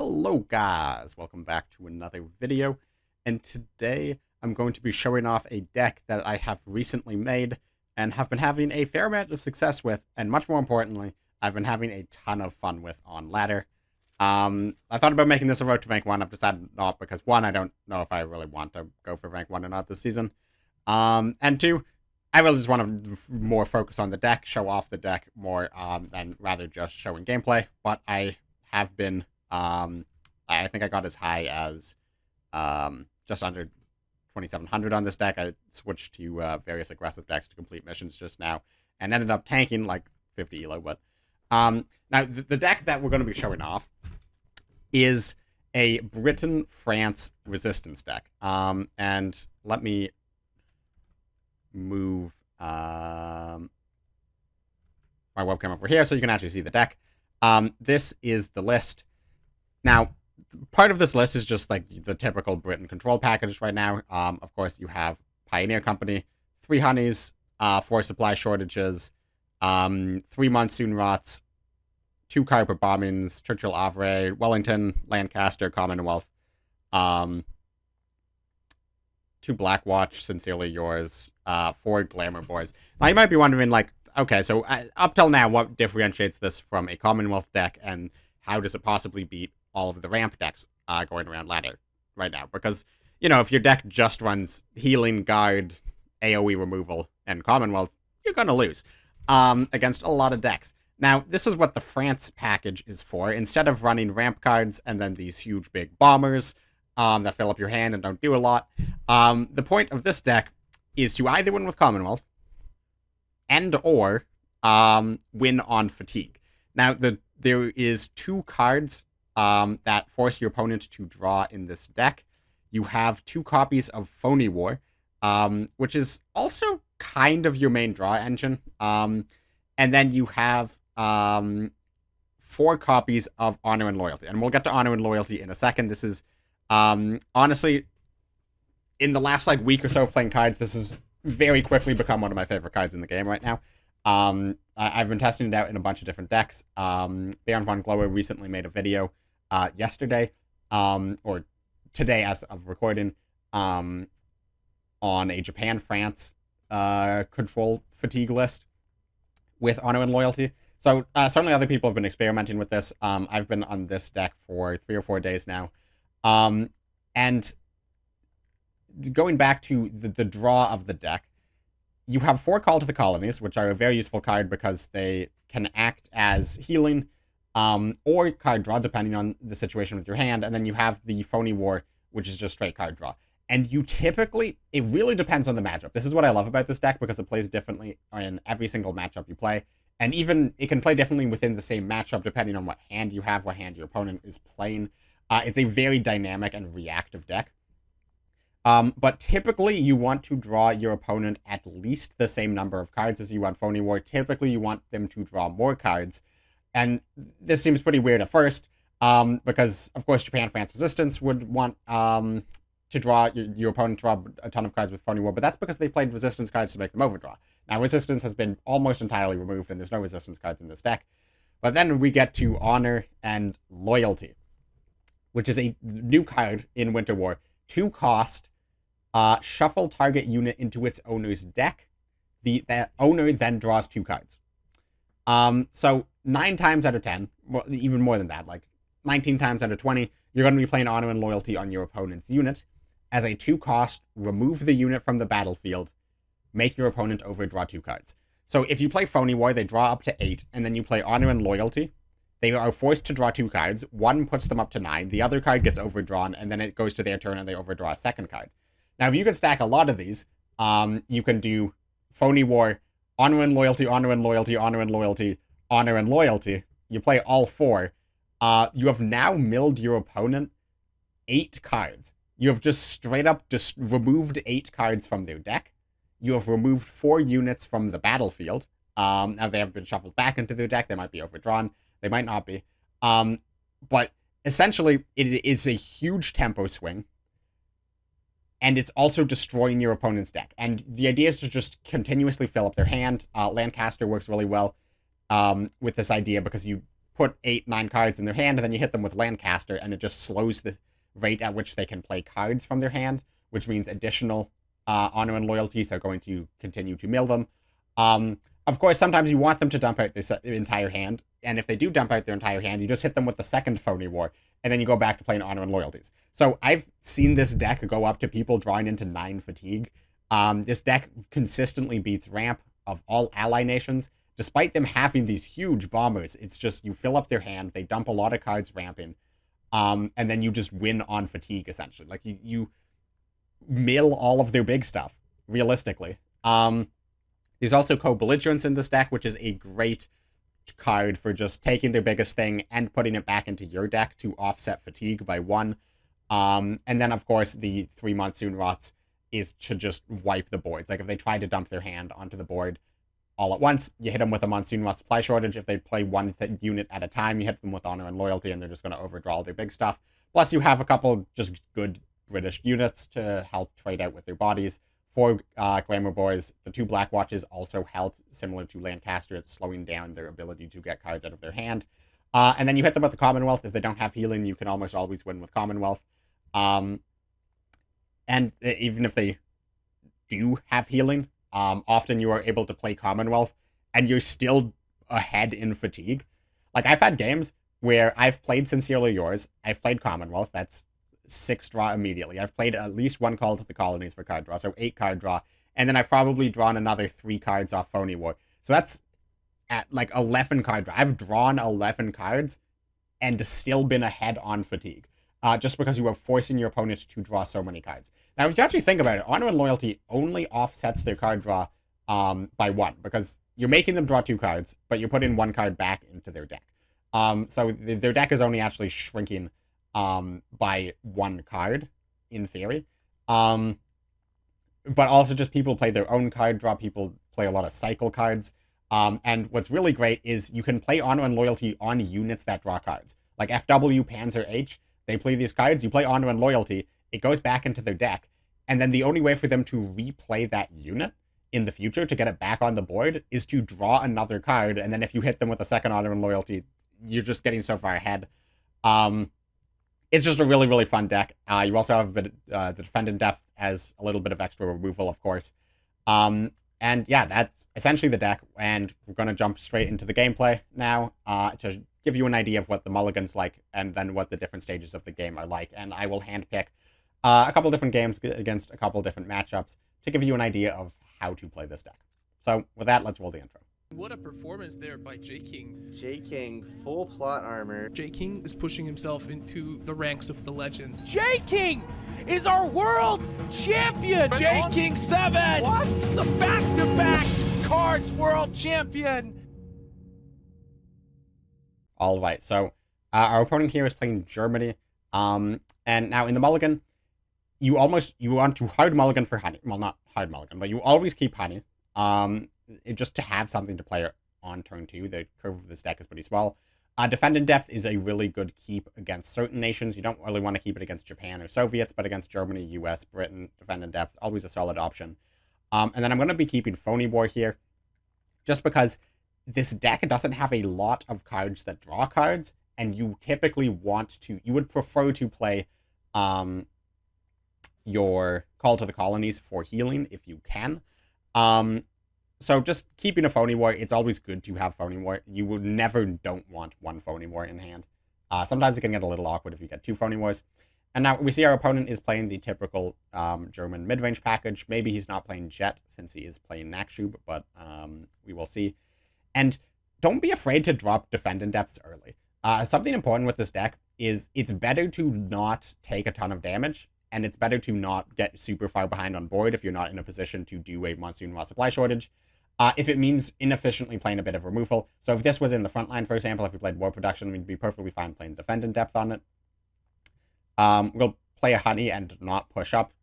Hello guys, welcome back to another video, and today I'm going to be showing off a deck that I have recently made and have been having a fair amount of success with, and much more importantly, I've been having a ton of fun with on ladder. I thought about making this a road to rank 1, I've decided not because 1, I don't know if I really want to go for rank 1 or not this season, and 2, I really just want to more focus on the deck, show off the deck more than rather just showing gameplay, but I have been I think I got as high as just under 2,700 on this deck. I switched to various aggressive decks to complete missions just now, and ended up tanking like 50 elo. But now the deck that we're going to be showing off is a Britain-France resistance deck. And let me move my webcam over here so you can actually see the deck. This is the list. Now, part of this list is just like the typical Britain control package right now. Of course, you have Pioneer Company, 3 honeys, 4 supply shortages, 3 monsoon rots, 2 carpet bombings, Churchill Havre, Wellington, Lancaster, Commonwealth, 2 Blackwatch, Sincerely Yours, 4 Glamour Boys. Now, you might be wondering, like, okay, so up till now, what differentiates this from a Commonwealth deck, and how does it possibly beat all of the ramp decks going around ladder right now? Because, you know, if your deck just runs healing, guard, AoE removal, and Commonwealth, you're going to lose against a lot of decks. Now, this is what the France package is for. Instead of running ramp cards and then these huge big bombers that fill up your hand and don't do a lot, the point of this deck is to either win with Commonwealth and or win on fatigue. Now, there is 2 cards that force your opponent to draw in this deck. You have 2 copies of Phony War, which is also kind of your main draw engine. And then you have 4 copies of Honor and Loyalty. And we'll get to Honor and Loyalty in a second. This is, honestly, in the last week or so of playing cards, this has very quickly become one of my favorite cards in the game right now. I've been testing it out in a bunch of different decks. Baron von Glower recently made a video yesterday, or today as of recording, on a Japan-France control fatigue list with Honor and Loyalty. So certainly other people have been experimenting with this. I've been on this deck for 3 or 4 days now. And going back to the draw of the deck, you have 4 Call to the Colonies, which are a very useful card because they can act as healing or card draw, depending on the situation with your hand. And then you have the Phony War, which is just straight card draw. And you typically, it really depends on the matchup. This is what I love about this deck, because it plays differently in every single matchup you play. And even, it can play differently within the same matchup, depending on what hand you have, what hand your opponent is playing. It's a very dynamic and reactive deck. But typically, you want to draw your opponent at least the same number of cards as you on Phony War. Typically, you want them to draw more cards. And this seems pretty weird at first, because, of course, Japan-France Resistance would want to draw your opponent draw a ton of cards with Phony War, but that's because they played Resistance cards to make them overdraw. Now, Resistance has been almost entirely removed, and there's no Resistance cards in this deck. But then we get to Honor and Loyalty, which is a new card in Winter War. 2 cost, shuffle target unit into its owner's deck. The owner then draws 2 cards. So 9 times out of 10, well, even more than that, like 19 times out of 20, you're going to be playing Honor and Loyalty on your opponent's unit. As a 2 cost, remove the unit from the battlefield, make your opponent overdraw 2 cards. So if you play Phony War, they draw up to 8, and then you play Honor and Loyalty, they are forced to draw 2 cards. 1 puts them up to 9, the other card gets overdrawn, and then it goes to their turn and they overdraw a second card. Now, if you can stack a lot of these, you can do Phony War, Honor and Loyalty, Honor and Loyalty, Honor and Loyalty, Honor and Loyalty. You play all 4. You have now milled your opponent 8 cards. You have just straight up just removed 8 cards from their deck. You have removed 4 units from the battlefield. Now, they have been shuffled back into their deck. They might be overdrawn. They might not be. But essentially, it is a huge tempo swing. And it's also destroying your opponent's deck. And the idea is to just continuously fill up their hand. Lancaster works really well with this idea because you put 8, 9 cards in their hand, and then you hit them with Lancaster, and it just slows the rate at which they can play cards from their hand, which means additional honor and loyalties are going to continue to mill them. Of course, sometimes you want them to dump out their entire hand, and if they do dump out their entire hand, you just hit them with the second Phony War, and then you go back to playing honor and loyalties. So I've seen this deck go up to people drawing into 9 fatigue. This deck consistently beats ramp of all ally nations, despite them having these huge bombers. It's just you fill up their hand, they dump a lot of cards ramping, and then you just win on fatigue, essentially. Like, you mill all of their big stuff, realistically. There's also Co-Belligerence in this deck, which is a great card for just taking their biggest thing and putting it back into your deck to offset fatigue by 1. And then, of course, the 3 Monsoon Rots is to just wipe the boards. Like, if they try to dump their hand onto the board all at once, you hit them with a Monsoon Rot supply shortage. If they play one unit at a time, you hit them with honor and loyalty, and they're just going to overdraw all their big stuff. Plus, you have a couple just good British units to help trade out with their bodies. 4 Glamour Boys. The 2 Black Watches also help, similar to Lancaster. It's slowing down their ability to get cards out of their hand. And then you hit them with the Commonwealth. If they don't have healing, you can almost always win with Commonwealth. And even if they do have healing, often you are able to play Commonwealth, and you're still ahead in fatigue. Like, I've had games where I've played Sincerely Yours, I've played Commonwealth, that's 6 draw immediately. I've played at least 1 Call to the Colonies for card draw, so 8 card draw, and then I've probably drawn another 3 cards off Phony War. So that's at like 11 card draw. I've drawn 11 cards and still been ahead on fatigue. Just because you are forcing your opponent to draw so many cards. Now, if you actually think about it, Honor and Loyalty only offsets their card draw by 1, because you're making them draw 2 cards, but you're putting 1 card back into their deck. So their deck is only actually shrinking by 1 card, in theory. But also just people play their own card draw, people play a lot of cycle cards. And what's really great is you can play Honor and Loyalty on units that draw cards. Like FW, Panzer H, they play these cards, you play Honor and Loyalty, it goes back into their deck, and then the only way for them to replay that unit in the future to get it back on the board is to draw another card, and then if you hit them with a second Honor and Loyalty, you're just getting so far ahead. It's just a really, really fun deck. You also have the Defendant Depth as a little bit of extra removal, of course. And yeah, that's essentially the deck, and we're going to jump straight into the gameplay now to give you an idea of what the mulligan's like, and then what the different stages of the game are like. And I will handpick a couple different games against a couple different matchups to give you an idea of how to play this deck. So with that, let's roll the intro. What a performance there by J-King. J-King, full plot armor. J-King is pushing himself into the ranks of the legend. J-King is our world champion! J-King 7! What? The back-to-back Cards world champion! All right, so our opponent here is playing Germany. And now in the mulligan, you want to hard mulligan for honey. Well, not hard mulligan, but you always keep honey. Just to have something to play on turn 2. The curve of this deck is pretty small. Defendant Depth is a really good keep against certain nations. You don't really want to keep it against Japan or Soviets, but against Germany, US, Britain, Defendant Depth, always a solid option. And then I'm going to be keeping Phony War here, just because this deck doesn't have a lot of cards that draw cards, and you typically you would prefer to play your Call to the Colonies for healing if you can. So just keeping a Phony War, it's always good to have Phony War. You would never don't want 1 Phony War in hand. Sometimes it can get a little awkward if you get 2 Phony Wars. And now we see our opponent is playing the typical German mid-range package. Maybe he's not playing Jet since he is playing Nakshub, but we will see. And don't be afraid to drop Defendant Depths early. Something important with this deck is it's better to not take a ton of damage, and it's better to not get super far behind on board if you're not in a position to do a Monsoon Raw supply shortage. If it means inefficiently playing a bit of removal. So if this was in the front line, for example, if we played War Production, we'd be perfectly fine playing Defendant Depth on it. We'll play a Honey and not push up,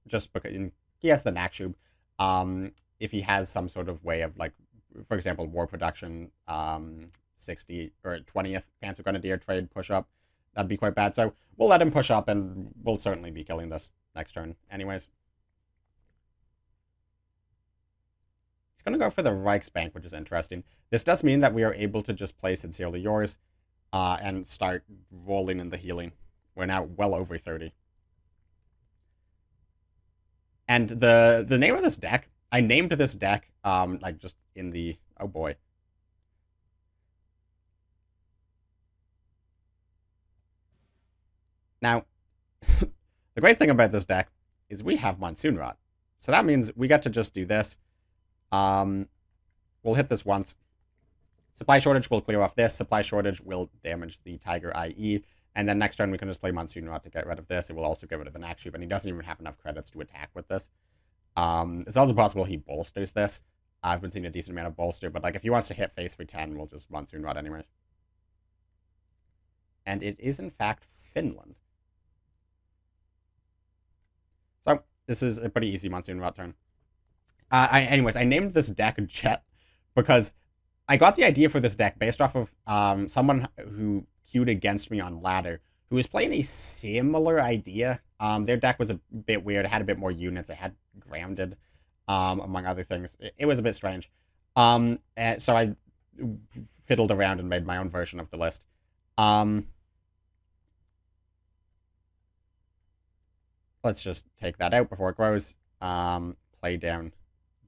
just because he has the Nakshub. If he has some sort of way of, like, for example, War Production, 60 or 20th Panzer Grenadier trade push up, that'd be quite bad. So we'll let him push up, and we'll certainly be killing this next turn anyways. It's going to go for the Reichsbank, which is interesting. This does mean that we are able to just play Sincerely Yours and start rolling in the healing. We're now well over 30. And the name of this deck, I named this deck, like just in the, oh boy. Now, the great thing about this deck is we have Monsoon Rot. So that means we get to just do this. We'll hit this once. Supply Shortage will clear off this. Supply Shortage will damage the Tiger IE. And then next turn we can just play Monsoon Rot to get rid of this. It will also get rid of the Knack Shoop, and he doesn't even have enough credits to attack with this. It's also possible he bolsters this. I've been seeing a decent amount of bolster, but like if he wants to hit face for 10, we'll just Monsoon Rot anyways. And it is in fact Finland. So this is a pretty easy Monsoon Rot turn. Anyways, I named this deck Jet because I got the idea for this deck based off of someone who queued against me on ladder who was playing a similar idea. Their deck was a bit weird. It had a bit more units. It had Grounded, among other things. It was a bit strange. So I fiddled around and made my own version of the list. Let's just take that out before it grows. Play down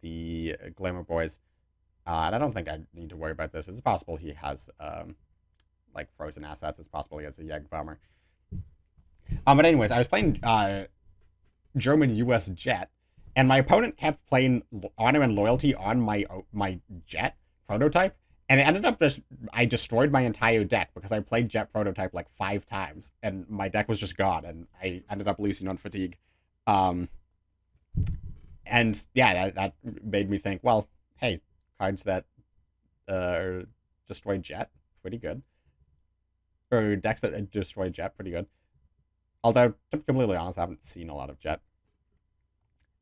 the Glamour Boys. And I don't think I need to worry about this. It's possible he has like frozen assets. It's possible he has a Jägerbomber. But anyways, I was playing German-US Jet, and my opponent kept playing Honor and Loyalty on my Jet prototype, and it ended up I destroyed my entire deck because I played Jet prototype like 5 times, and my deck was just gone, and I ended up losing on fatigue. And yeah, that made me think, well, hey, cards that destroy Jet, pretty good. Or decks that destroy Jet, pretty good. Although, to be completely honest, I haven't seen a lot of Jet.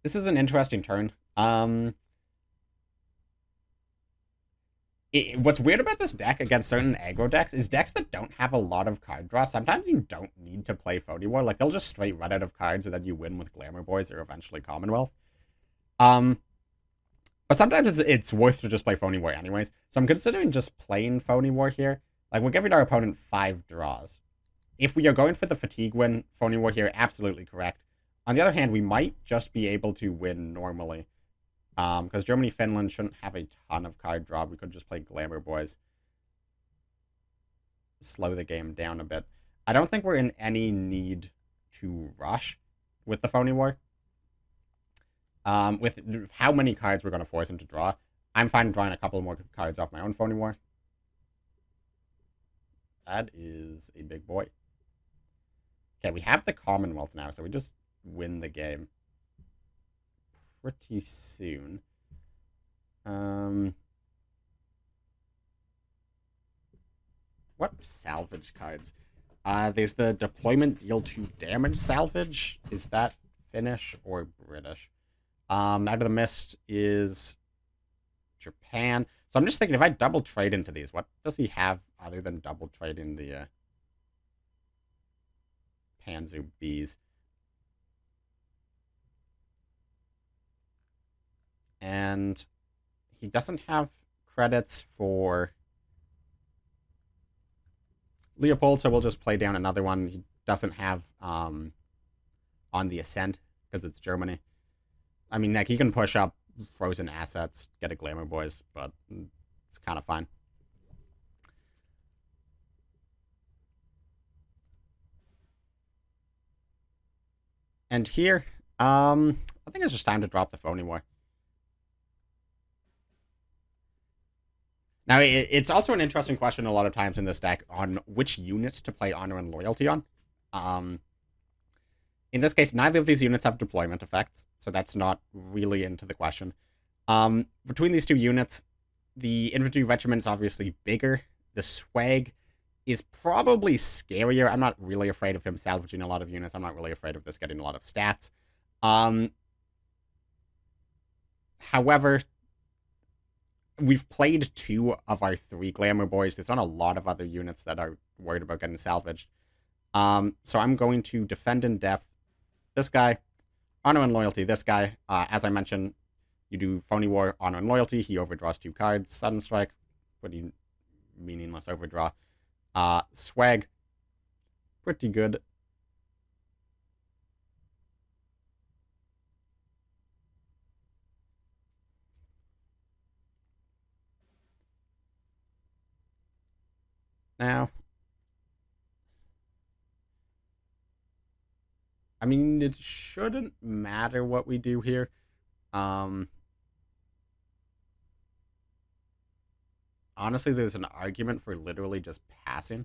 This is an interesting turn. What's weird about this deck against certain aggro decks is decks that don't have a lot of card draw. Sometimes you don't need to play Phony War. Like, they'll just straight run out of cards and then you win with Glamour Boys or eventually Commonwealth. But sometimes it's worth to just play Phony War anyways. So I'm considering just playing Phony War here. Like, we're giving our opponent 5 draws. If we are going for the fatigue win, Phony War here, absolutely correct. On the other hand, we might just be able to win normally. Because Germany-Finland shouldn't have a ton of card draw. We could just play Glamour Boys. Slow the game down a bit. I don't think we're in any need to rush with the Phony War. With how many cards we're going to force him to draw, I'm fine drawing a couple more cards off my own Phony War. That is a big boy. Okay, we have the Commonwealth now, so we just win the game pretty soon. What salvage cards? There's the Deployment Deal 2 Damage salvage. Is that Finnish or British? Out of the Mist is Japan. So I'm just thinking, if I double trade into these, what does he have other than double trading the Panzer Bees? And he doesn't have credits for Leopold, so we'll just play down another one. He doesn't have On the Ascent, because it's Germany. I mean, like, he can push up frozen assets, get a Glamour Boys, but it's kind of fine. And here, I think it's just time to drop the Phony War. Now, it's also an interesting question a lot of times in this deck on which units to play Honor and Loyalty on. In this case, neither of these units have deployment effects, so that's not really into the question. Between these two units, the Infantry Regiment is obviously bigger. The Swag is probably scarier. I'm not really afraid of him salvaging a lot of units. I'm not really afraid of this getting a lot of stats. However, we've played 2 of our 3 Glamour Boys. There's not a lot of other units that are worried about getting salvaged. So I'm going to Defend in Depth this guy, Honor and Loyalty this guy. As I mentioned, You do Phony War, Honor and Loyalty. He overdraws 2 cards. Sudden Strike. Pretty meaningless overdraw. Swag. Pretty good. Now, I mean, it shouldn't matter what we do here. Honestly, there's an argument for literally just passing.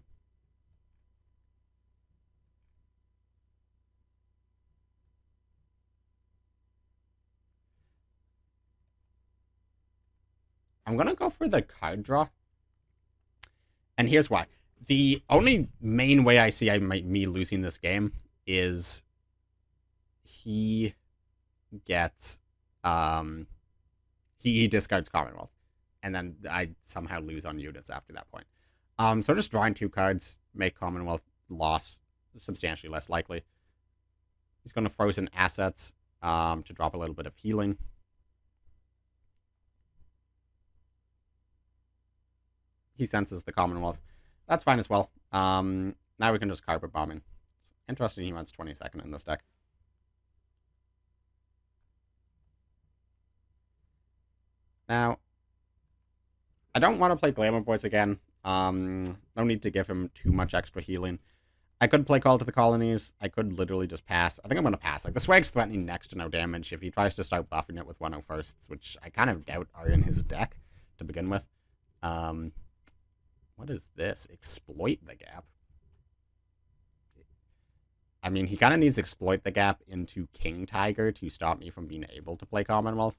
I'm going to go for the card draw. And here's why. The only main way I see me losing this game is he gets, he discards Commonwealth. And then I somehow lose on units after that point. So just drawing 2 cards, make Commonwealth loss substantially less likely. He's going to frozen assets to drop a little bit of healing. He senses the Commonwealth. That's fine as well. Now we can just carpet bombing. Interesting he runs 22nd in this deck. Now, I don't want to play Glamour Boys again. No need to give him too much extra healing. I could play Call to the Colonies. I could literally just pass. I think I'm going to pass. Like, the Swag's threatening next to no damage. If he tries to start buffing it with 101sts, which I kind of doubt are in his deck to begin with. What is this? Exploit the Gap. I mean, he kind of needs Exploit the Gap into King Tiger to stop me from being able to play Commonwealth.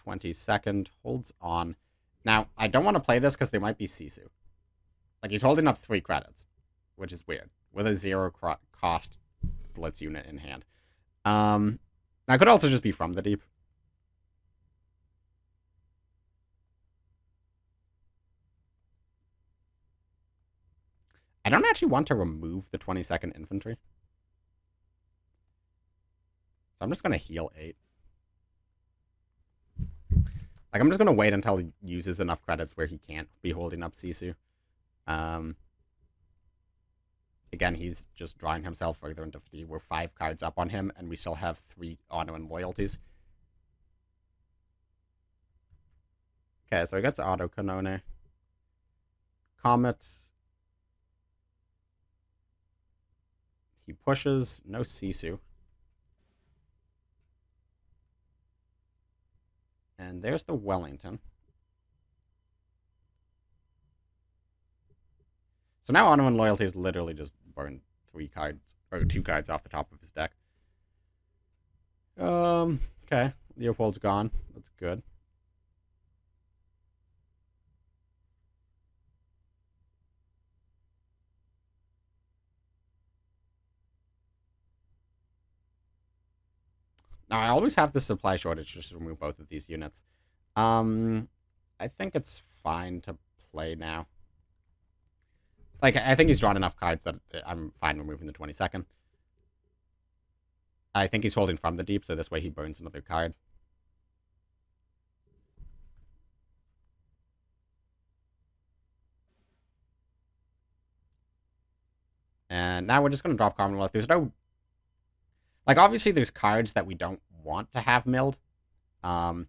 .22nd, holds on. Now, I don't want to play this because there might be Sisu. Like, he's holding up 3 credits, which is weird, with a 0 cost Blitz unit in hand. I could also just be from the deep. I don't actually want to remove the 22nd infantry. So I'm just going to heal 8. Like, I'm just going to wait until he uses enough credits where he can't be holding up Sisu. Again, he's just drawing himself further into fatigue. We're 5 cards up on him, and we still have 3 honor and loyalties. Okay, so he gets Auto Kanone. Comet. He pushes. No Sisu. And there's the Wellington. So now Honor and Loyalty is literally just burned 3 cards, or 2 cards off the top of his deck. Okay. Leopold's gone. That's good. Now, I always have the supply shortage just to remove both of these units. I think it's fine to play now. Like, I think he's drawn enough cards that I'm fine removing the 22nd. I think he's holding from the deep, so this way he burns another card. And now we're just going to drop Commonwealth. There's no... Like, obviously there's cards that we don't want to have milled. On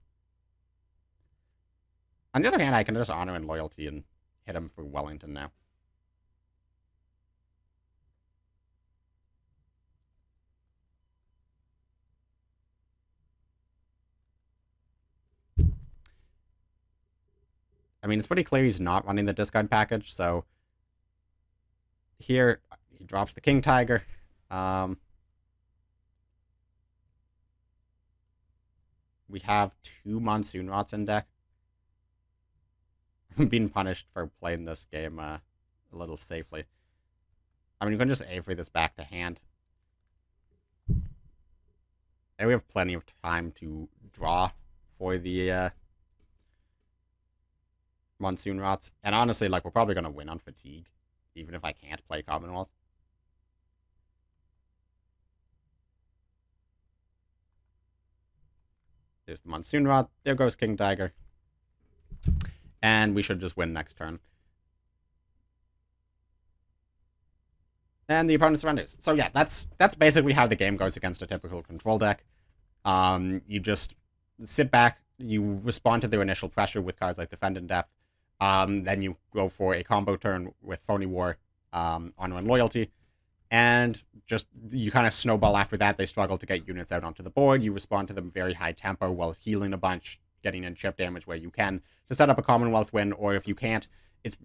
the other hand, I can just Honor and Loyalty and hit him for Wellington now. I mean, it's pretty clear he's not running the discard package, so... Here, he drops the King Tiger. We have 2 Monsoon Rots in deck. I'm being punished for playing this game a little safely. I mean, you can just Avery this back to hand. And we have plenty of time to draw for the Monsoon Rots. And honestly, like, we're probably going to win on fatigue, even if I can't play Commonwealth. There's the Monsoon Rod. There goes King Dagger. And we should just win next turn. And the opponent surrenders. So yeah, that's basically how the game goes against a typical control deck. You just sit back, you respond to their initial pressure with cards like Defend in Depth. Then you go for a combo turn with Phony War, Honor and Loyalty. And just, you kind of snowball after that. They struggle to get units out onto the board. You respond to them very high tempo while healing a bunch, getting in chip damage where you can to set up a Commonwealth win. Or if you can't, it's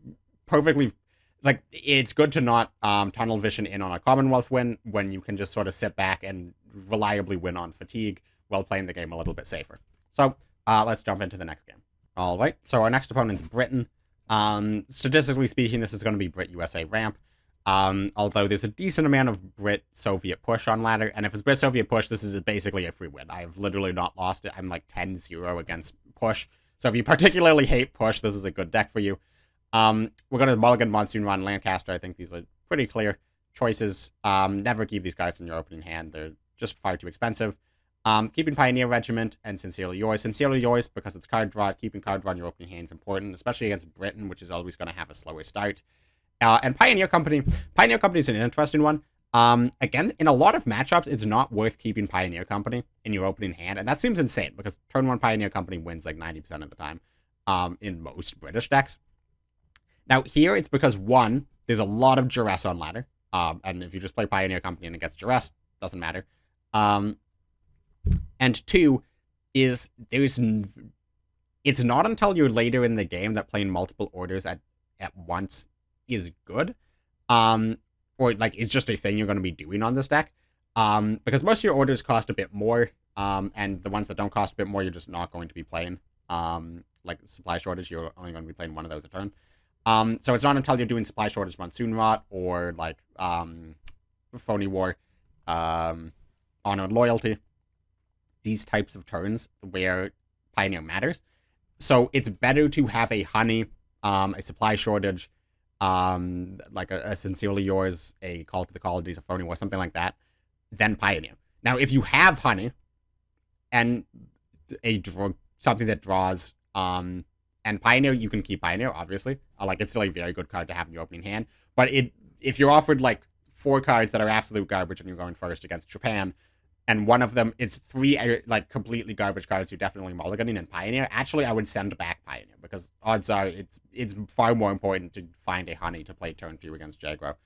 perfectly... Like, it's good to not tunnel vision in on a Commonwealth win when you can just sort of sit back and reliably win on fatigue while playing the game a little bit safer. So, let's jump into the next game. Alright, so our next opponent's Britain. Statistically speaking, this is going to be Brit-USA ramp. Although there's a decent amount of Brit-Soviet push on ladder, and if it's Brit-Soviet push, this is basically a free win. I've literally not lost it. I'm like 10-0 against push. So if you particularly hate push, this is a good deck for you. We're going to mulligan Monsoon Rod and Lancaster. I think these are pretty clear choices. Never keep these cards in your opening hand. They're just far too expensive. Keeping Pioneer Regiment and Sincerely Yours. Sincerely Yours, because it's card draw. Keeping card draw in your opening hand is important, especially against Britain, which is always going to have a slower start. And Pioneer Company. Pioneer Company is an interesting one. Again, in a lot of matchups, it's not worth keeping Pioneer Company in your opening hand. And that seems insane, because turn 1 Pioneer Company wins like 90% of the time in most British decks. Now, here, it's because, one, there's a lot of duress on ladder. And if you just play Pioneer Company and it gets duress, doesn't matter. And two, is it's not until you're later in the game that playing multiple orders at once is good. Or, like, it's just a thing you're going to be doing on this deck. Because most of your orders cost a bit more. And the ones that don't cost a bit more, you're just not going to be playing. Like, supply shortage, you're only going to be playing one of those a turn. So it's not until you're doing supply shortage Monsoon Rot or like Phony War, Honor and Loyalty, these types of turns where Pioneer matters. So it's better to have a Honey, a supply shortage, like a Sincerely Yours, a Call to the Colonies, a Phony War, something like that, than Pioneer. Now, if you have Honey and something that draws, and Pioneer, you can keep Pioneer, obviously. Like, it's still a very good card to have in your opening hand. But if you're offered, like, 4 cards that are absolute garbage and you're going first against Japan, and one of them is 3, like, completely garbage cards you're definitely mulliganing in Pioneer, actually, I would send back Pioneer, because odds are it's far more important to find a Honey to play turn 2 against Jaggro.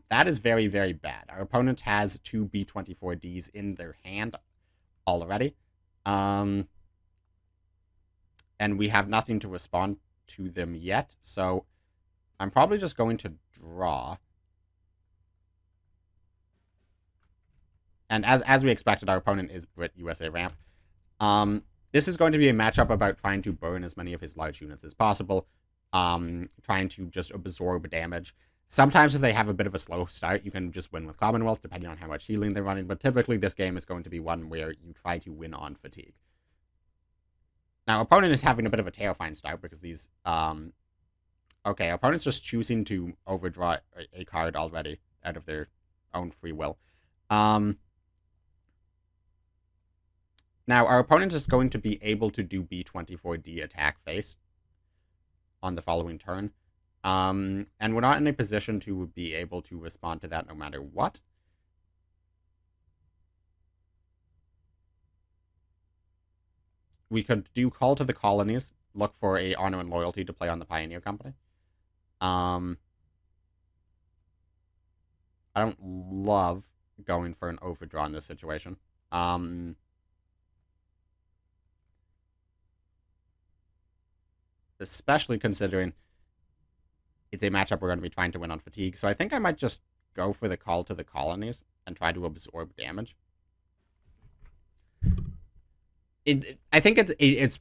That is very, very bad. Our opponent has 2 B-24Ds in their hand already. And we have nothing to respond to them yet, so I'm probably just going to draw. And as we expected, our opponent is Brit-USA ramp. This is going to be a matchup about trying to burn as many of his large units as possible, trying to just absorb damage. Sometimes if they have a bit of a slow start, you can just win with Commonwealth, depending on how much healing they're running, but typically this game is going to be one where you try to win on fatigue. Now, opponent is having a bit of a terrifying start because these, okay, opponent's just choosing to overdraw a card already out of their own free will. Now, our opponent is going to be able to do B-24D attack face on the following turn. And we're not in a position to be able to respond to that no matter what. We could do Call to the Colonies, look for a Honor and Loyalty to play on the Pioneer Company. I don't love going for an overdraw in this situation. Especially considering it's a matchup we're going to be trying to win on fatigue. So I think I might just go for the Call to the Colonies and try to absorb damage. I think it's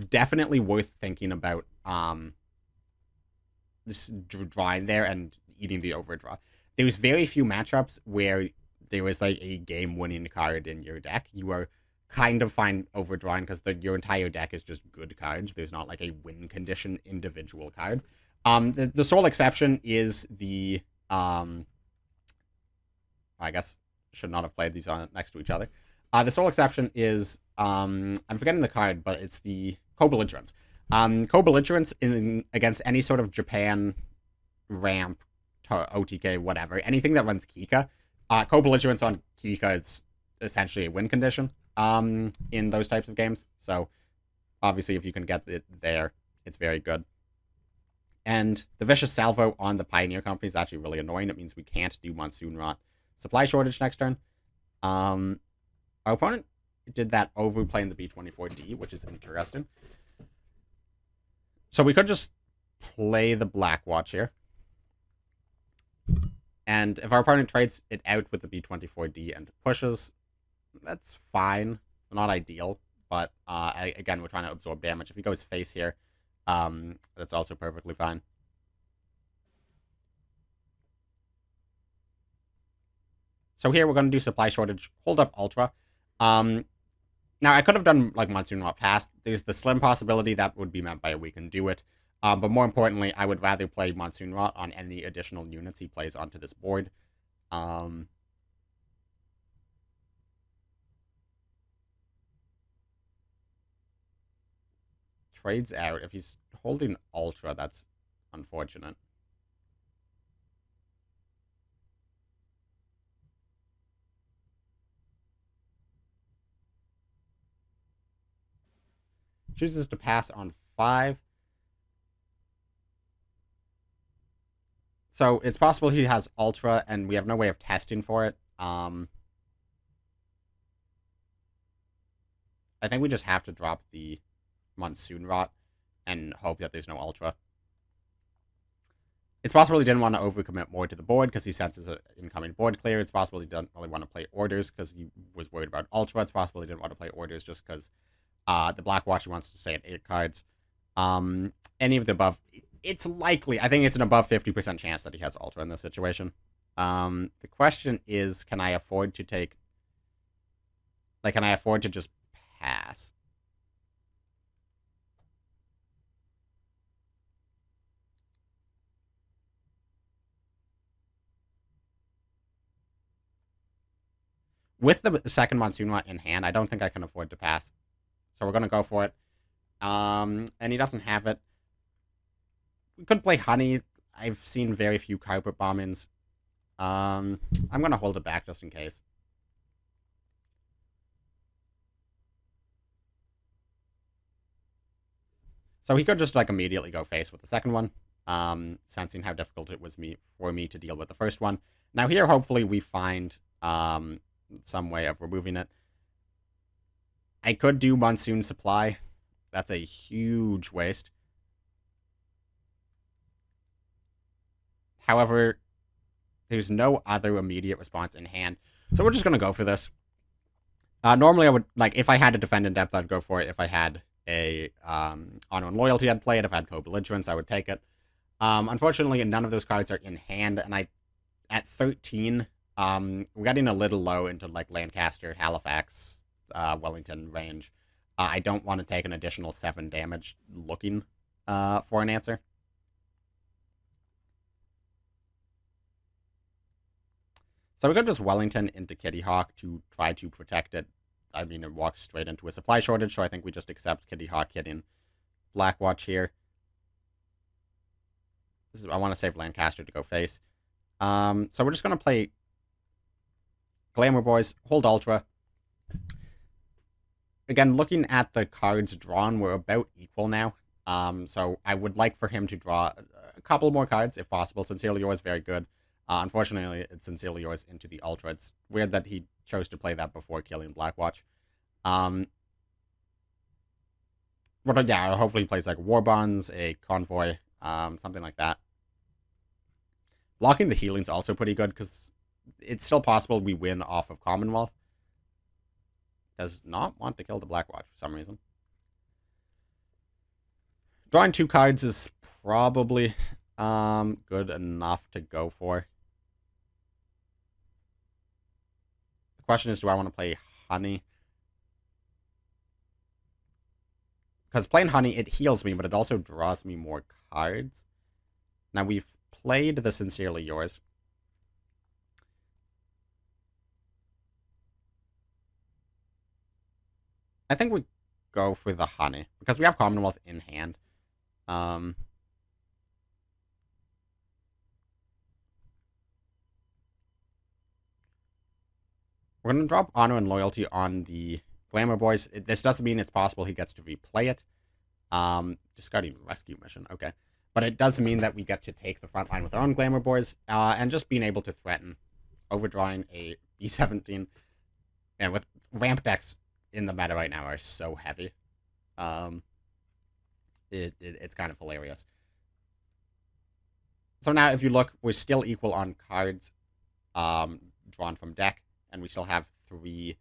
definitely worth thinking about this drawing there and eating the overdraw. There's very few matchups where there was like a game-winning card in your deck. You are kind of fine overdrawing because your entire deck is just good cards. There's not like a win condition individual card. The sole exception is the I guess should not have played these on next to each other. The sole exception is, I'm forgetting the card, but it's the Co-Belligerents. Co-Belligerents against any sort of Japan ramp, OTK, whatever, anything that runs Kika. Co-Belligerents on Kika is essentially a win condition in those types of games. So, obviously, if you can get it there, it's very good. And the Vicious Salvo on the Pioneer Company is actually really annoying. It means we can't do Monsoon Rot Supply Shortage next turn. Our opponent did that over playing the B24D, which is interesting. So we could just play the Black Watch here. And if our opponent trades it out with the B24D and pushes, that's fine. Not ideal, but again, we're trying to absorb damage. If he goes face here, that's also perfectly fine. So here we're going to do Supply Shortage, hold up Ultra. Now, I could have done, like, Monsoon Rot Past. There's the slim possibility that would be meant by a We Can Do It. But more importantly, I would rather play Monsoon Rot on any additional units he plays onto this board. Trades out. If he's holding Ultra, that's unfortunate. Chooses to pass on 5. So it's possible he has Ultra, and we have no way of testing for it. I think we just have to drop the Monsoon Rot and hope that there's no Ultra. It's possible he didn't want to overcommit more to the board because he senses an incoming board clear. It's possible he didn't really want to play Orders because he was worried about Ultra. It's possible he didn't want to play Orders just because the Black Watch wants to stay at 8 cards. Any of the above. It's likely. I think it's an above 50% chance that he has Ultra in this situation. The question is, can I afford to take... Like, can I afford to just pass? With the second Monsoon Rot in hand, I don't think I can afford to pass. So we're going to go for it. And he doesn't have it. We could play Honey. I've seen very few Carpet Bombings. I'm going to hold it back just in case. So he could just, like, immediately go face with the second one, sensing how difficult it was for me to deal with the first one. Now here, hopefully, we find some way of removing it. I could do Monsoon Supply. That's a huge waste. However, there's no other immediate response in hand. So we're just going to go for this. Normally, I would, like, if I had a Defend in Depth, I'd go for it. If I had a Honor and Loyalty, I'd play it. If I had Co-Belligerents, I would take it. Unfortunately, none of those cards are in hand, and at 13, we're getting a little low into, like, Lancaster, Halifax, Wellington range. I don't want to take an additional 7 damage looking for an answer. So we could just Wellington into Kitty Hawk to try to protect it. I mean, it walks straight into a supply shortage, so I think we just accept Kitty Hawk hitting Black Watch here. I want to save Lancaster to go face. So we're just going to play Glamour Boys, hold Ultra. Again, looking at the cards drawn, we're about equal now. So I would like for him to draw a couple more cards, if possible. Sincerely Yours, very good. Unfortunately, it's Sincerely Yours into the Ultra. It's weird that he chose to play that before killing Black Watch. But yeah, hopefully he plays like War Bonds, a Convoy, something like that. Blocking the healing's also pretty good, because it's still possible we win off of Commonwealth. Does not want to kill the Black Watch for some reason. Drawing 2 cards is probably good enough to go for. The question is, do I want to play Honey? Because playing Honey, it heals me, but it also draws me more cards. Now, we've played the Sincerely Yours. I think we go for the honey, because we have Commonwealth in hand. We're going to drop Honor and Loyalty on the Glamour Boys. This doesn't mean it's possible he gets to replay it. Discarding Rescue Mission, okay. But it does mean that we get to take the front line with our own Glamour Boys, and just being able to threaten overdrawing a B17. And with ramp decks in the meta right now are so heavy. It's kind of hilarious. So now, if you look, we're still equal on cards drawn from deck, and we still have 3.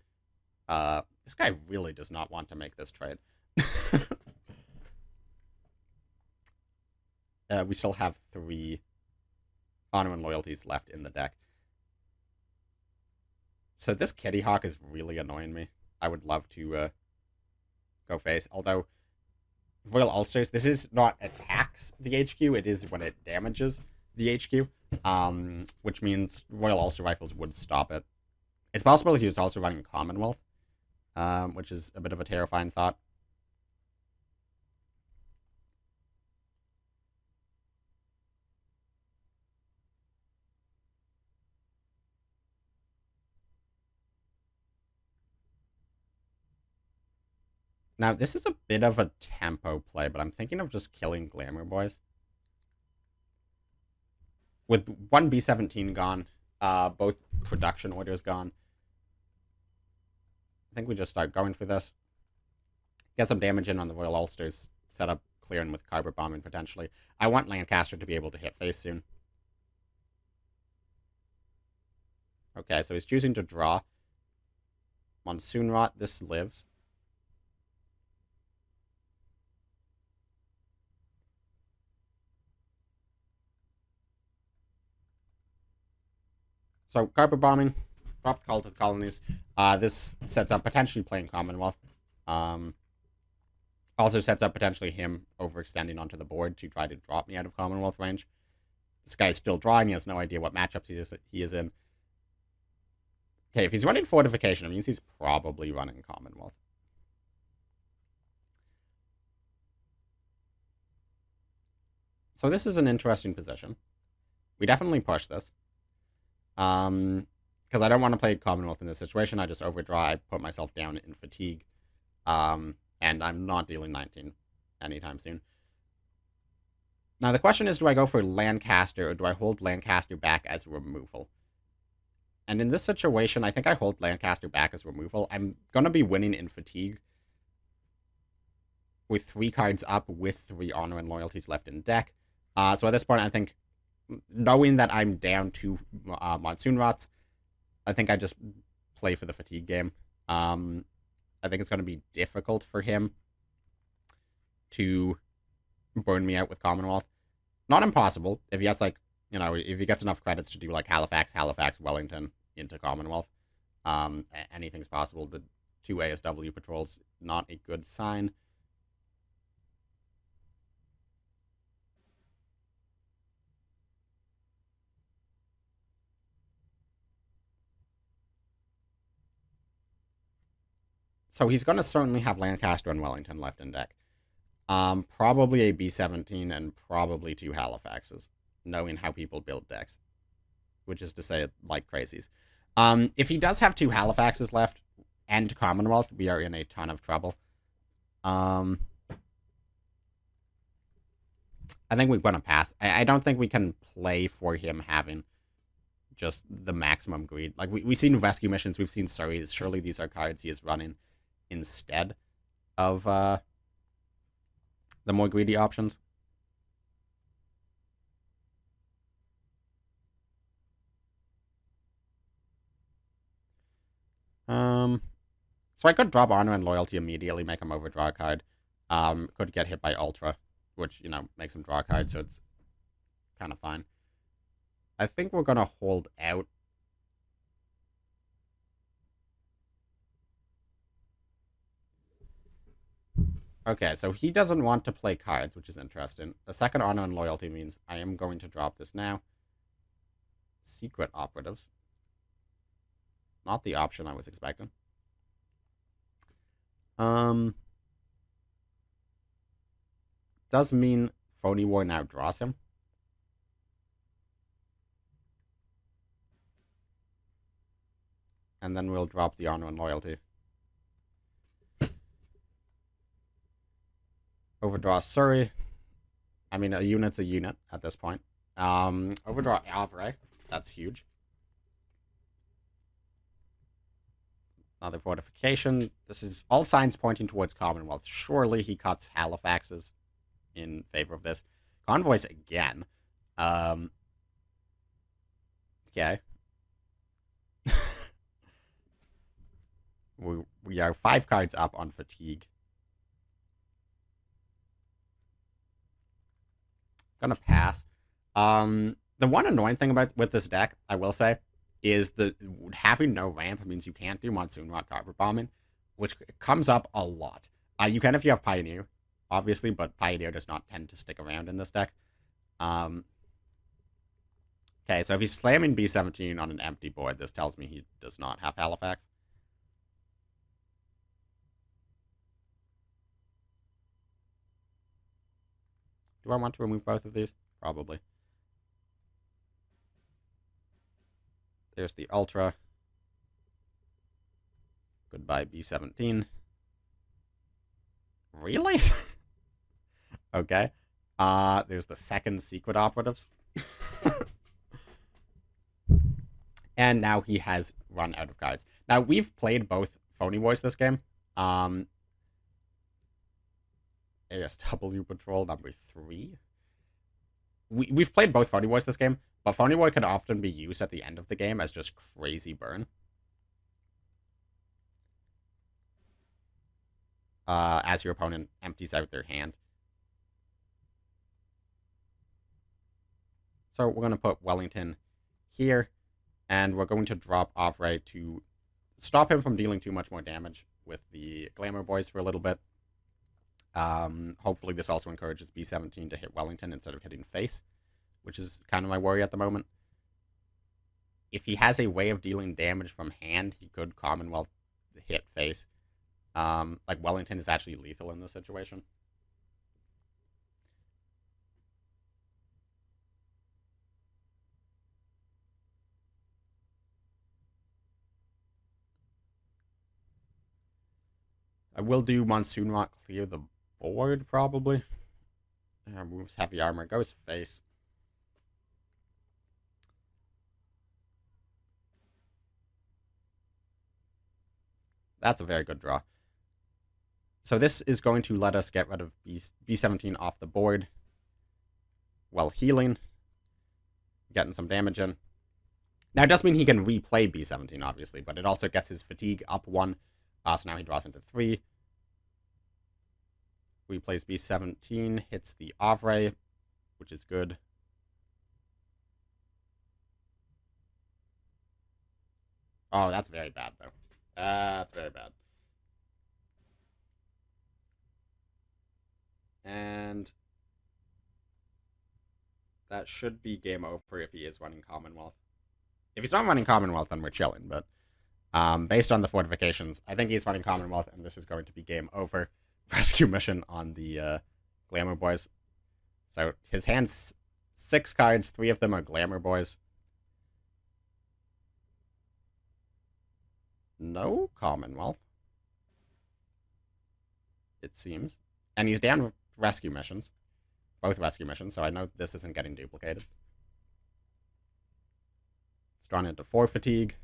This guy really does not want to make this trade. We still have 3 Honor and Loyalties left in the deck. So this Kitty Hawk is really annoying me. I would love to go face. Although, Royal Ulsters, this is not attacks the HQ, it is when it damages the HQ. Which means Royal Ulster Rifles would stop it. It's possible he was also running Commonwealth, which is a bit of a terrifying thought. Now, this is a bit of a tempo play, but I'm thinking of just killing Glamour Boys. With one B17 gone, both production orders gone, I think we just start going for this. Get some damage in on the Royal Ulsters, set up clearing with Carpet Bombing potentially. I want Lancaster to be able to hit face soon. Okay, so he's choosing to draw. Monsoon Rot, this lives. So, Carpet Bombing, drop the Call to the Colonies. This sets up potentially playing Commonwealth. Also sets up potentially him overextending onto the board to try to drop me out of Commonwealth range. This guy's still drawing, he has no idea what matchups he is in. Okay, if he's running Fortification, it means he's probably running Commonwealth. So this is an interesting position. We definitely push this. Because I don't want to play Commonwealth in this situation. I just overdraw, I put myself down in fatigue. And I'm not dealing 19 anytime soon. Now the question is, do I go for Lancaster or do I hold Lancaster back as removal? And in this situation, I think I hold Lancaster back as removal. I'm going to be winning in fatigue with 3 cards up with 3 Honor and Loyalties left in deck. So at this point, I think, knowing that I'm down 2 Monsoon Rots, I think I just play for the fatigue game. I think it's going to be difficult for him to burn me out with Commonwealth. Not impossible, if he has, like, you know, if he gets enough credits to do, like, Halifax, Wellington into Commonwealth. Anything's possible. The 2 ASW patrols, not a good sign. So he's going to certainly have Lancaster and Wellington left in deck. Probably a B17 and probably 2 Halifaxes, knowing how people build decks. Which is to say it like crazies. If he does have 2 Halifaxes left and Commonwealth, we are in a ton of trouble. I think we're going to pass. I don't think we can play for him having just the maximum greed. Like, we've seen rescue missions, we've seen Surreys. Surely these are cards he is running instead of the more greedy options. So I could drop Honor and Loyalty immediately, make him overdraw a card. Could get hit by Ultra, which, you know, makes him draw a card, so it's kind of fine. I think we're going to hold out. Okay, so he doesn't want to play cards, which is interesting. The second Honor and Loyalty means I am going to drop this now. Secret Operatives. Not the option I was expecting. Does mean Phony War now draws him. And then we'll drop the Honor and Loyalty. Overdraw Surrey. I mean, a unit's a unit at this point. Overdraw Avray. That's huge. Another fortification. This is all signs pointing towards Commonwealth. Surely he cuts Halifax's in favor of this. Convoys again. Okay. we are 5 cards up on fatigue. Gonna pass. The one annoying thing with this deck, I will say, is the having no ramp means you can't do Monsoon Rot Carpet Bombing, which comes up a lot. You can if you have Pioneer, obviously, but Pioneer does not tend to stick around in this deck. Okay, so if he's slamming B17 on an empty board, this tells me he does not have Halifax. Do I want to remove both of these? Probably. There's the Ultra. Goodbye, B17. Really? Okay. There's the second Secret Operatives. And now he has run out of cards. Now, we've played both Phony Voice this game. ASW Patrol number 3. We've played both Phony Voice this game, but Phony Boy can often be used at the end of the game as just crazy burn. As your opponent empties out their hand. So we're going to put Wellington here, and we're going to drop Avray to stop him from dealing too much more damage with the Glamour Boys for a little bit. Hopefully this also encourages B17 to hit Wellington instead of hitting face, which is kind of my worry at the moment. If he has a way of dealing damage from hand, he could Commonwealth hit face. Like Wellington is actually lethal in this situation. I will do Monsoon Rot clear the board, probably. Moves heavy armor, goes face. That's a very good draw. So this is going to let us get rid of B17 off the board while healing. Getting some damage in. Now, it does mean he can replay B17, obviously, but it also gets his fatigue up 1. So now he draws into 3. Replays B17, hits the Avray, which is good. Oh, that's very bad, though. That's very bad. And that should be game over if he is running Commonwealth. If he's not running Commonwealth, then we're chilling, but based on the fortifications, I think he's running Commonwealth, and this is going to be game over. Rescue mission on the Glamour Boys. So his hand's 6 cards, 3 of them are Glamour Boys. No Commonwealth, it seems. And he's down with rescue missions. Both rescue missions, so I know this isn't getting duplicated. It's drawn into 4 fatigue.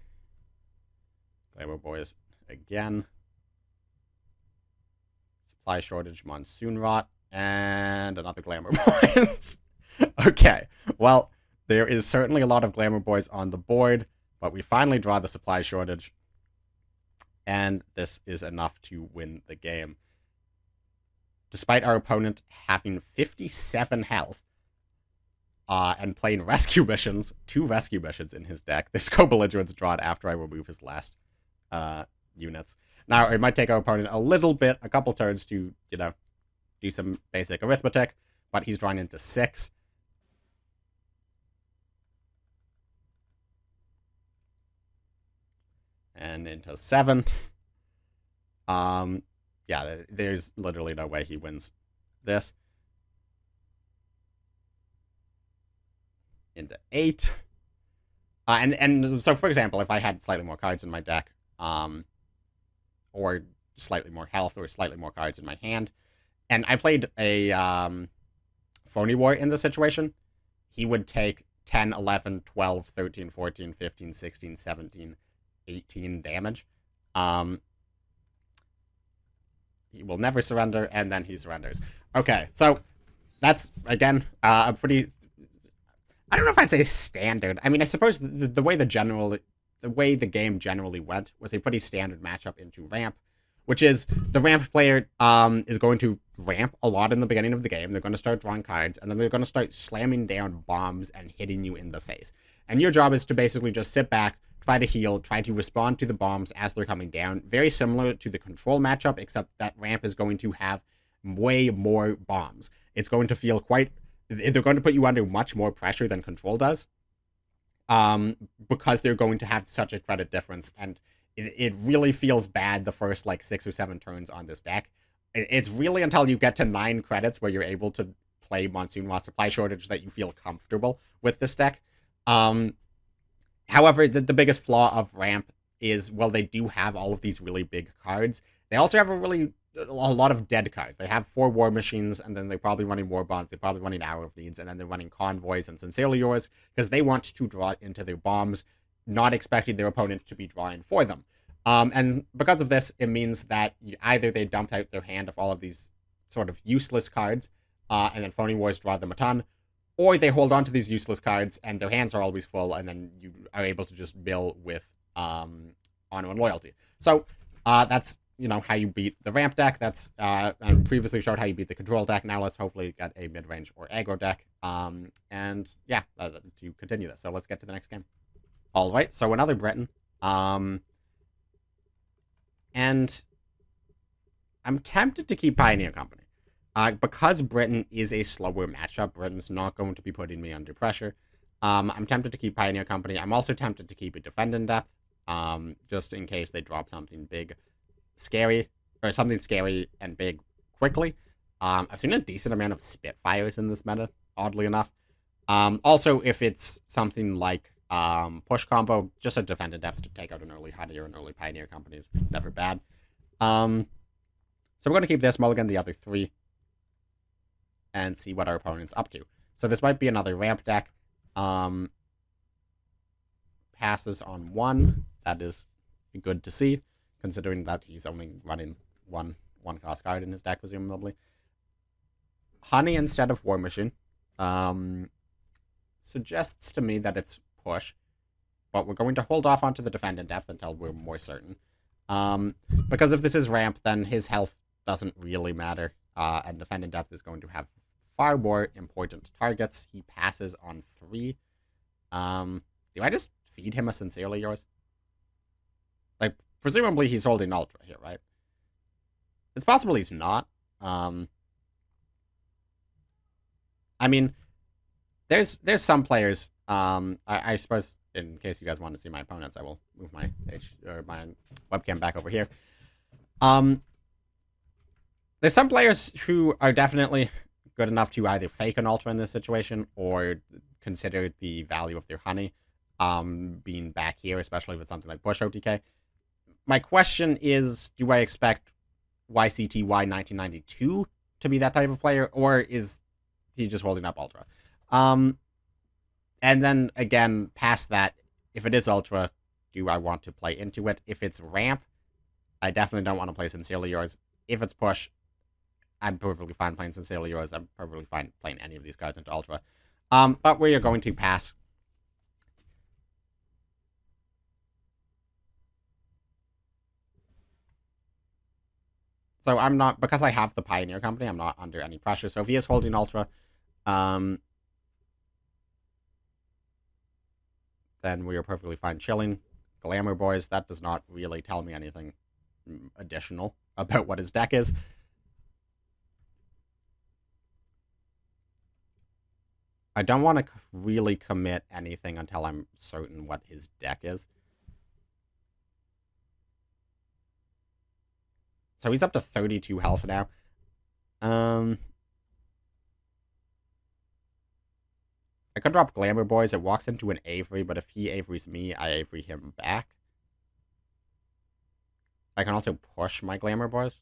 Glamour Boys again. Supply shortage, Monsoon Rot, and another Glamour Boys. Okay, well, there is certainly a lot of Glamour Boys on the board, but we finally draw the supply shortage, and this is enough to win the game. Despite our opponent having 57 health, and playing rescue missions, 2 rescue missions in his deck, this co-belligerent's drawn after I remove his last units. Now, it might take our opponent a couple turns to, do some basic arithmetic, but he's drawn into 6. And into 7. yeah, there's literally no way he wins this. Into 8. And so, for example, if I had slightly more cards in my deck, or slightly more health, or slightly more cards in my hand, and I played a Phony War in this situation, he would take 10, 11, 12, 13, 14, 15, 16, 17, 18 damage. He will never surrender, and then he surrenders. Okay, so that's, again, a pretty... I don't know if I'd say standard. I mean, I suppose the way the game generally went was a pretty standard matchup into ramp, which is the ramp player is going to ramp a lot in the beginning of the game. They're going to start drawing cards, and then they're going to start slamming down bombs and hitting you in the face. And your job is to basically just sit back, try to heal, try to respond to the bombs as they're coming down. Very similar to the control matchup, except that ramp is going to have way more bombs. It's going to feel quite... They're going to put you under much more pressure than control does, because they're going to have such a credit difference, and it really feels bad the first, like, 6 or 7 turns on this deck. It's really until you get to 9 credits where you're able to play Monsoon Law Supply Shortage that you feel comfortable with this deck. However, the biggest flaw of ramp is, well, they do have all of these really big cards. They also have a lot of dead cards. They have 4 War Machines, and then they're probably running War Bonds, they're probably running Hour of Needs, and then they're running Convoys and Sincerely Yours, because they want to draw into their bombs, not expecting their opponent to be drawing for them. And because of this, it means that either they dump out their hand of all of these sort of useless cards, and then Phony Wars draw them a ton, or they hold on to these useless cards, and their hands are always full, and then you are able to just mill with Honor and Loyalty. So, that's, you know, how you beat the ramp deck. That's, I previously showed how you beat the control deck. Now let's hopefully get a mid-range or aggro deck. And yeah, to continue this. So let's get to the next game. All right, so another Britain. And I'm tempted to keep Pioneer Company. Because Britain is a slower matchup, Britain's not going to be putting me under pressure. I'm tempted to keep Pioneer Company. I'm also tempted to keep a Defend in Depth, just in case they drop something big, scary, or something scary and big quickly. I've seen a decent amount of Spitfires in this meta, oddly enough. Also, if it's something like push combo, just a Defend in Depth to take out an early Honey or an early Pioneer Company is never bad. So we're going to keep this, mulligan the other 3, and see what our opponent's up to. So this might be another ramp deck. Passes on 1. That is good to see, considering that he's only running one cost card in his deck, presumably. Honey instead of War Machine suggests to me that it's push, but we're going to hold off onto the Defend in Depth until we're more certain. Because if this is ramp, then his health doesn't really matter, and Defend in Depth is going to have far more important targets. He passes on 3. Do I just feed him a Sincerely Yours? Like, presumably he's holding Ultra here, right? It's possible he's not. I mean, there's some players, I suppose, in case you guys want to see my opponents, I will move my my webcam back over here. There's some players who are definitely good enough to either fake an Ultra in this situation or consider the value of their Honey being back here, especially with something like Push OTK. My question is, do I expect YCTY 1992 to be that type of player, or is he just holding up Ultra? And then, again, past that, if it is Ultra, do I want to play into it? If it's ramp, I definitely don't want to play Sincerely Yours. If it's push, I'm perfectly fine playing Sincerely Yours. I'm perfectly fine playing any of these cards into Ultra. But we are going to pass. So I'm not, because I have the Pioneer Company, I'm not under any pressure. So if he is holding Ultra, then we are perfectly fine chilling. Glamour Boys, that does not really tell me anything additional about what his deck is. I don't want to really commit anything until I'm certain what his deck is. So he's up to 32 health now. I could drop Glamour Boys. It walks into an Avery, but if he Avery's me, I Avery him back. I can also push my Glamour Boys.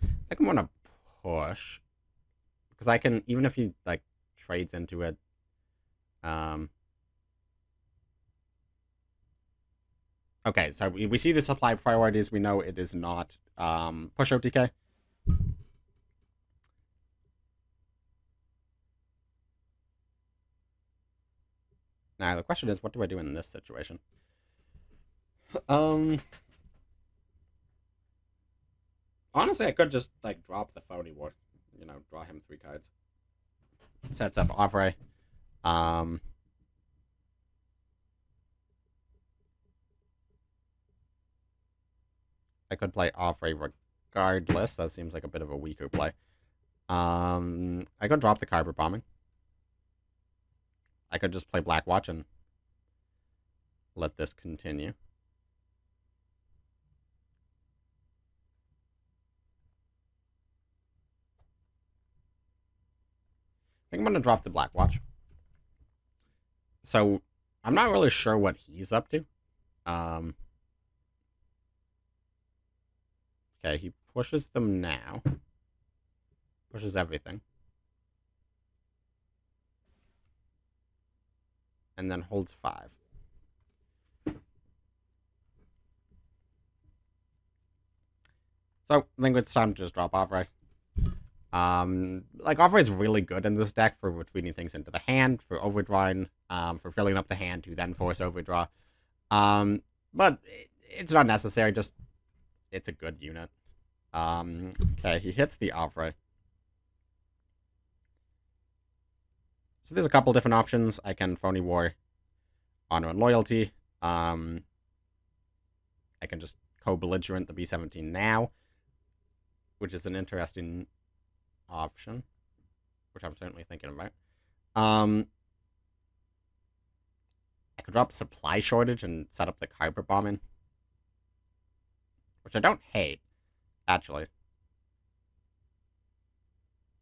I think I'm gonna push. Because I can, even if he, like, trades into it, okay, so we see the supply priorities. We know it is not Push OTK. Now, the question is, what do I do in this situation? Honestly, I could just, like, drop the phony war. You know, draw him 3 cards. Sets up Avre. I could play Avre regardless. That seems like a bit of a weaker play. I could drop the Kyber Bombing. I could just play Black Watch and let this continue. I think I'm going to drop the Black Watch. So, I'm not really sure what he's up to. Okay, he pushes them now. Pushes everything. And then holds 5. So, I think it's time to just drop Avre. Like, Avre is really good in this deck for retreating things into the hand, for overdrawing, for filling up the hand to then force overdraw. But it's not necessary, just, it's a good unit. Okay, he hits the Avre. So there's a couple different options. I can Phony War, Honor and Loyalty. I can just co-belligerent the B-17 now, which is an interesting option, which I'm certainly thinking about. I could drop Supply Shortage and set up the Kyber Bombing, which I don't hate, actually.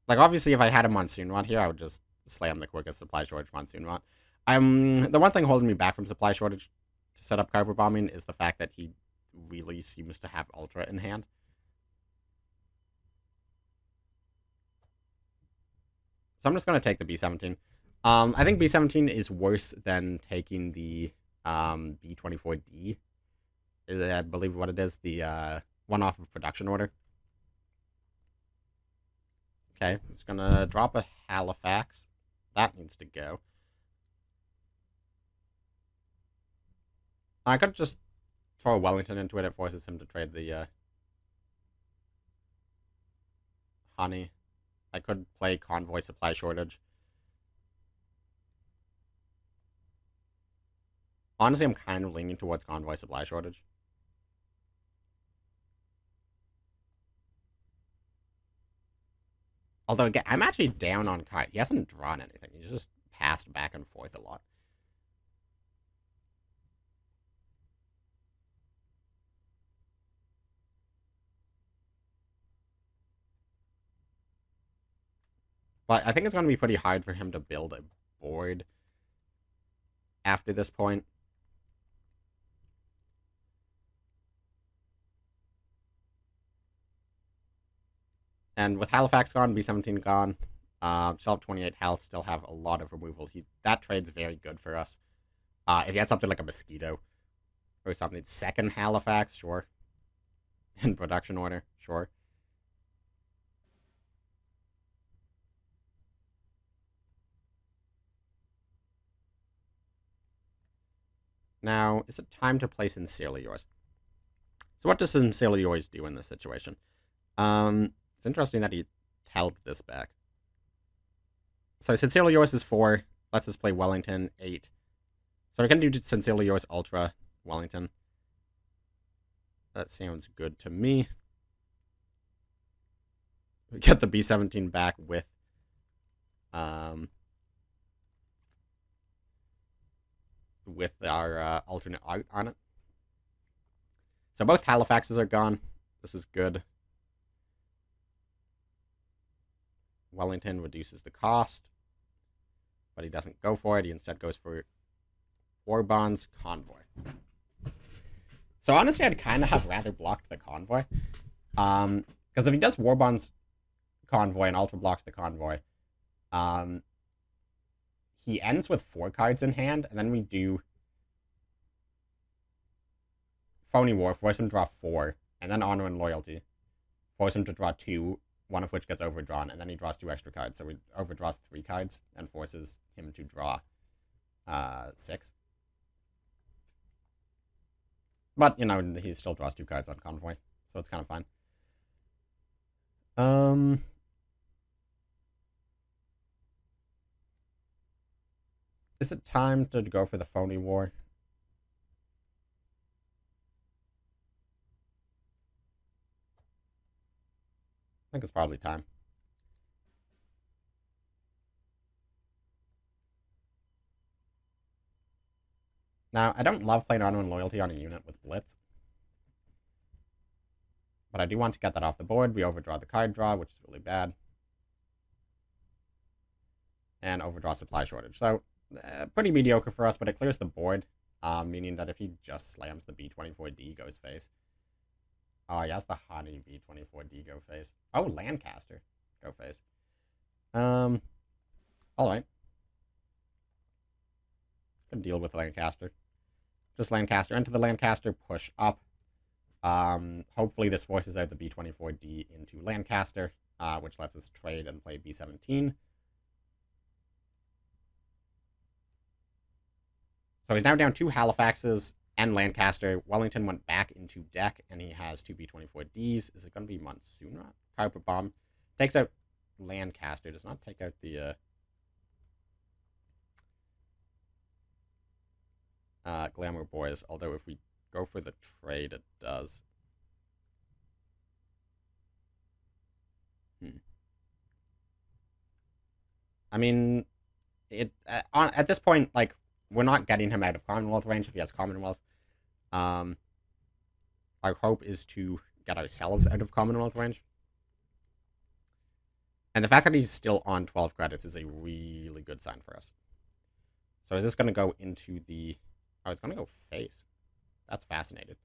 Like, obviously, if I had a Monsoon Rod here, I would just slam the quickest Supply Shortage Monsoon Rod. The one thing holding me back from Supply Shortage to set up Kyber Bombing is the fact that he really seems to have Ultra in hand. So I'm just going to take the B-17. I think B-17 is worse than taking the B-24D. I believe what it is, the one off of production order. Okay, it's going to drop a Halifax. That needs to go. I could just throw Wellington into it. It forces him to trade the Honey. I could play Convoy Supply Shortage. Honestly, I'm kind of leaning towards Convoy Supply Shortage. Although, again, I'm actually down on Kite. He hasn't drawn anything. He's just passed back and forth a lot. But I think it's going to be pretty hard for him to build a board after this point. And with Halifax gone, B-17 gone, still have 28 health, still have a lot of removal. That trade's very good for us. If he had something like a Mosquito or something, second Halifax, sure. In production order, sure. Now, is it time to play Sincerely Yours? So what does Sincerely Yours do in this situation? It's interesting that he held this back. So Sincerely Yours is 4. Let's just play Wellington, 8. So we can do Sincerely Yours Ultra, Wellington. That sounds good to me. We get the B-17 back with with our alternate art on it. So both Halifaxes are gone. This is good. Wellington reduces the cost, but he doesn't go for it. He instead goes for War Bonds Convoy. So honestly, I'd kind of have rather blocked the Convoy. Because if he does War Bonds Convoy and Ultra blocks the Convoy, he ends with 4 cards in hand, and then we do Phony War, force him to draw 4, and then Honor and Loyalty, force him to draw 2, one of which gets overdrawn, and then he draws 2 extra cards, so he overdraws 3 cards and forces him to draw 6. But, you know, he still draws 2 cards on Convoy, so it's kind of fine. Is it time to go for the Phony War? I think it's probably time. Now, I don't love playing Honor and Loyalty on a unit with Blitz. But I do want to get that off the board. We overdraw the card draw, which is really bad. And overdraw supply shortage. So, pretty mediocre for us, but it clears the board. Meaning that if he just slams the B24D, goes face. Oh, he has the Honey B24D, go face. Oh, Lancaster, go face. Alright. Can deal with Lancaster. Just Lancaster. Into the Lancaster, push up. Hopefully this forces out the B24D into Lancaster, which lets us trade and play B17. So he's now down 2 Halifaxes and Lancaster. Wellington went back into deck, and he has 2 B24Ds. Is it going to be Monsoon Rot? Carpet Bomb. Takes out Lancaster. Does not take out the Glamour Boys, although if we go for the trade, it does. I mean, at this point, like, we're not getting him out of Commonwealth range if he has Commonwealth. Our hope is to get ourselves out of Commonwealth range. And the fact that he's still on 12 credits is a really good sign for us. So is this going to go into the... Oh, it's going to go face. That's fascinating.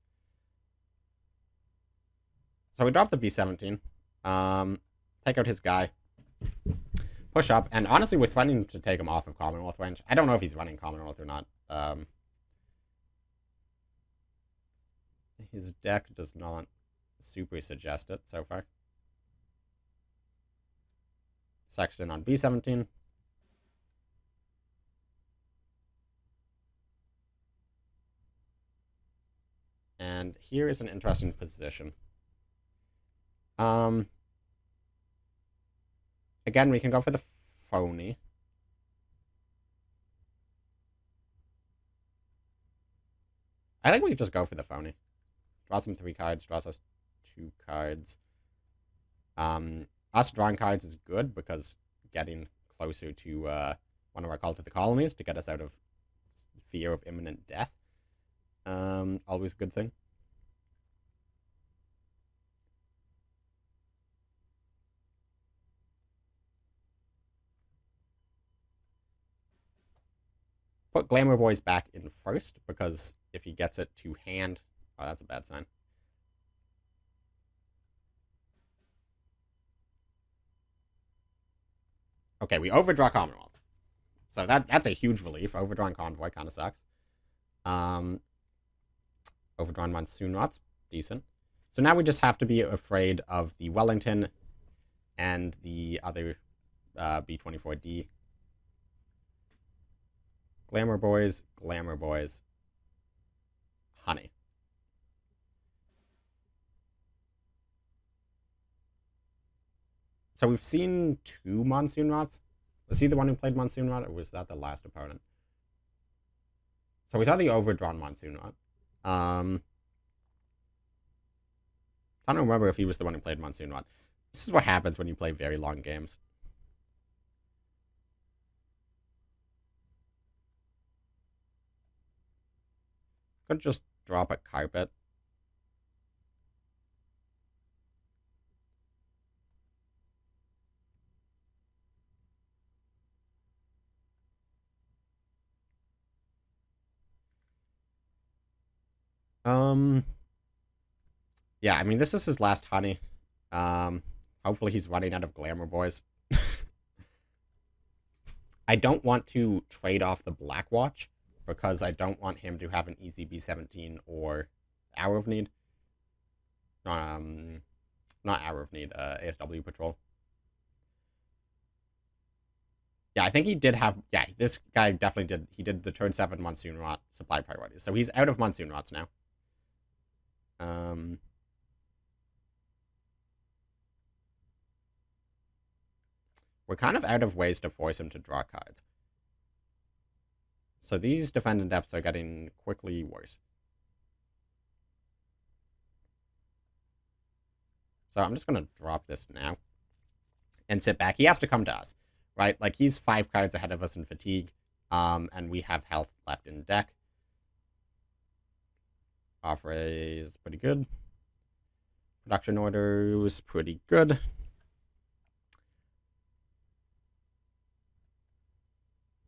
So we drop the B17. Take out his guy. Push up, and honestly, we're threatening to take him off of Commonwealth range. I don't know if he's running Commonwealth or not. His deck does not super suggest it so far. Section on B17. And here is an interesting position. Again, we can go for the Phony. I think we could just go for the Phony. Draws him 3 cards, draws us 2 cards. Us drawing cards is good because getting closer to one of our Call to the Colonies to get us out of fear of imminent death. Always a good thing. Put Glamour Boys back in first, because if he gets it to hand... Oh, that's a bad sign. Okay, we overdraw Commonwealth. So that's a huge relief. Overdrawing Convoy kind of sucks. Overdrawing Monsoon Rot's decent. So now we just have to be afraid of the Wellington and the other B24D. Glamour Boys, Honey. So we've seen 2 Monsoon Rots. Was he the one who played Monsoon Rot, or was that the last opponent? So we saw the overdrawn Monsoon Rot. I don't remember if he was the one who played Monsoon Rot. This is what happens when you play very long games. Could just drop a carpet. Yeah, I mean, this is his last honey. Hopefully he's running out of glamour boys. I don't want to trade off the Black Watch because I don't want him to have an easy B17 or Hour of Need. Not Hour of Need, ASW Patrol. Yeah, I think he did have... Yeah, this guy definitely did... He did the turn 7 Monsoon Rot supply priorities. So he's out of Monsoon Rots now. We're kind of out of ways to force him to draw cards. So these defendant depths are getting quickly worse. So I'm just going to drop this now. And sit back. He has to come to us, right? Like, he's 5 cards ahead of us in fatigue. And we have health left in deck. Offer is pretty good. Production order was pretty good.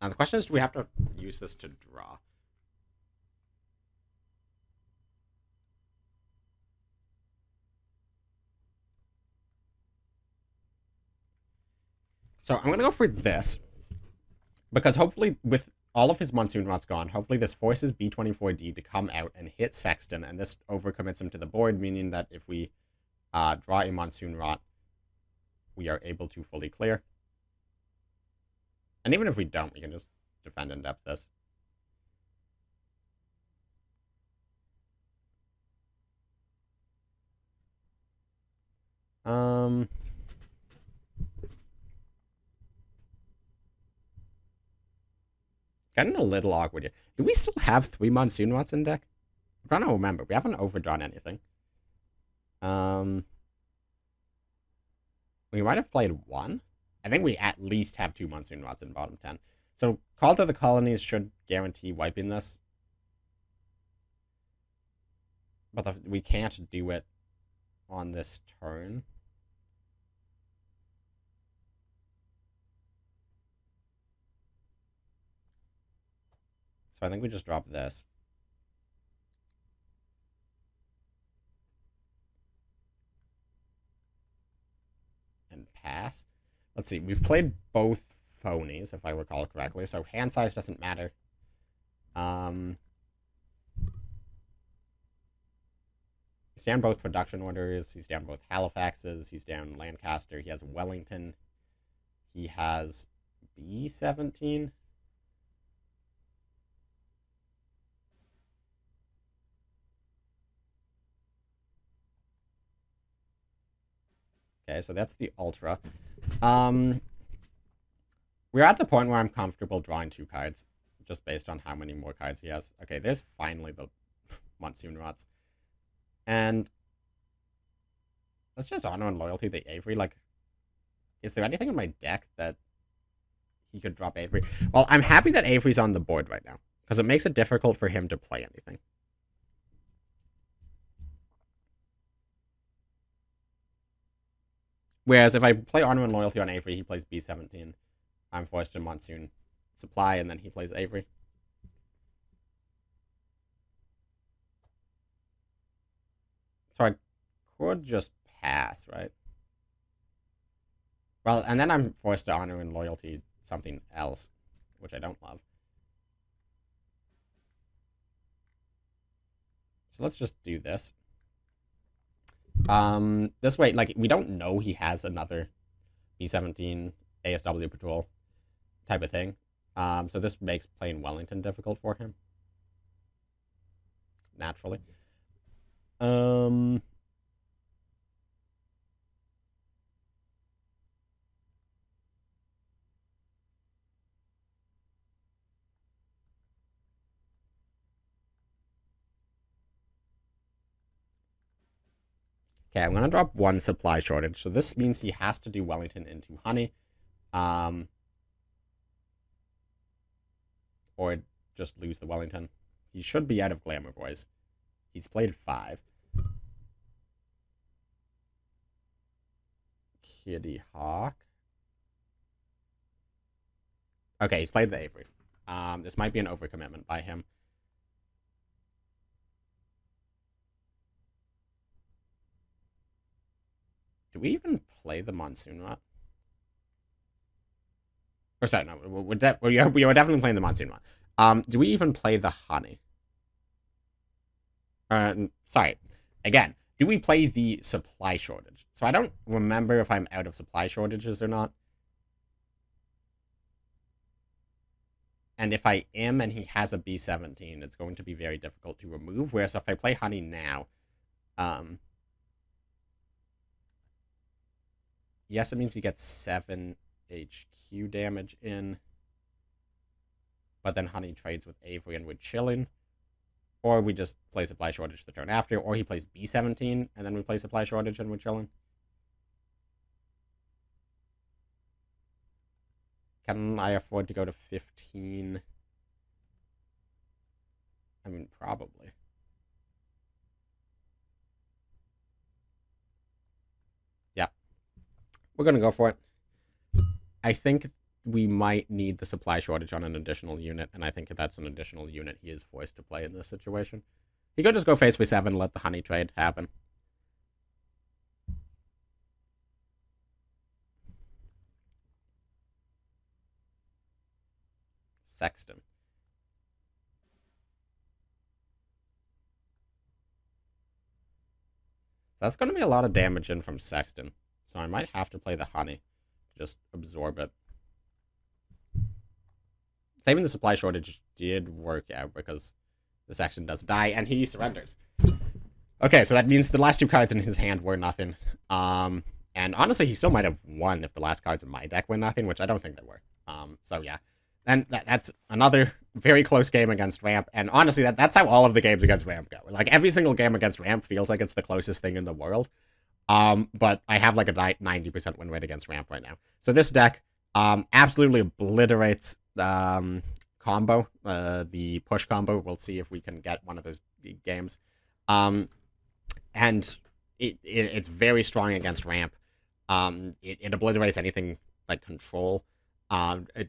Now the question is, do we have to use this to draw? So I'm going to go for this. Because hopefully, with all of his Monsoon Rots gone, hopefully this forces B24D to come out and hit Sexton, and this overcommits him to the board, meaning that if we draw a Monsoon Rot, we are able to fully clear. And even if we don't, we can just defend in depth this. Getting a little awkward here. Do we still have 3 Monsoon Rots in deck? I'm trying to remember. We haven't overdrawn anything. We might have played 1. I think we at least have 2 Monsoon Rots in bottom 10. So Call to the Colonies should guarantee wiping this. But we can't do it on this turn. So I think we just drop this. And pass. Let's see, we've played both phonies, if I recall correctly, so hand size doesn't matter. He's down both production orders, he's down both Halifaxes, he's down Lancaster, he has Wellington, he has B17. Okay, so that's the Ultra. We're at the point where I'm comfortable drawing 2 cards, just based on how many more cards he has. Okay, there's finally the Monsoon Rots. And let's just honor and loyalty the Avery. Like, is there anything in my deck that he could drop Avery? Well, I'm happy that Avery's on the board right now, because it makes it difficult for him to play anything. Whereas if I play Honor and Loyalty on Avery, he plays B17. I'm forced to Monsoon Supply, and then he plays Avery. So I could just pass, right? Well, and then I'm forced to Honor and Loyalty something else, which I don't love. So let's just do this. This way, like, we don't know he has another B17 ASW Patrol type of thing. So this makes playing Wellington difficult for him. Naturally. Okay, I'm going to drop 1 supply shortage. So this means he has to do Wellington into Honey. Or just lose the Wellington. He should be out of Glamour Boys. He's played 5. Kitty Hawk. Okay, he's played the Avery. This might be an overcommitment by him. Do we even play the Monsoon Rot? Or sorry, no, we are definitely playing the Monsoon Rot. Do we even play the Honey? Sorry. Again, do we play the Supply Shortage? So I don't remember if I'm out of Supply Shortages or not. And if I am and he has a B17, it's going to be very difficult to remove. Whereas if I play Honey now, yes, it means he gets 7 HQ damage in. But then Honey trades with Avery and we're chilling. Or we just play Supply Shortage the turn after. Or he plays B17 and then we play Supply Shortage and we're chilling. Can I afford to go to 15? I mean, probably. Yeah. We're going to go for it. I think we might need the Supply Shortage on an additional unit, and I think if that's an additional unit he is forced to play in this situation. He could just go face for 7, let the Honey trade happen. Sexton. So that's going to be a lot of damage in from Sexton. So I might have to play the Honey. Just absorb it. Saving the Supply Shortage did work out because the Sexton does die and he surrenders. Okay, so that means the last 2 cards in his hand were nothing. And honestly, he still might have won if the last cards in my deck were nothing, which I don't think they were. So yeah. And that's another very close game against Ramp. And honestly, that's how all of the games against Ramp go. Like, every single game against Ramp feels like it's the closest thing in the world. But I have like a 90% win rate against Ramp right now. So this deck absolutely obliterates combo, the push combo. We'll see if we can get one of those games. And it's very strong against Ramp. It obliterates anything like control.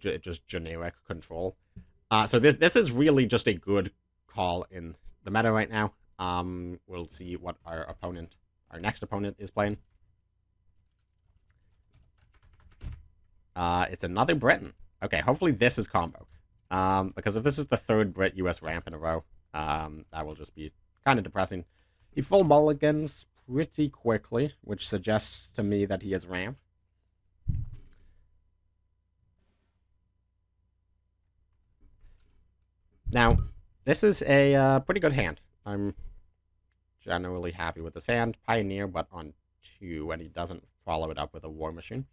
Just generic control. So this is really just a good call in the meta right now. We'll see what our next opponent is playing. It's another Briton. Okay, hopefully this is combo. Because if this is the 3rd Brit US ramp in a row, that will just be kind of depressing. He full mulligans pretty quickly, which suggests to me that he is ramp. Now, this is a pretty good hand. I'm generally happy with this hand. Pioneer, but on 2, and he doesn't follow it up with a War Machine.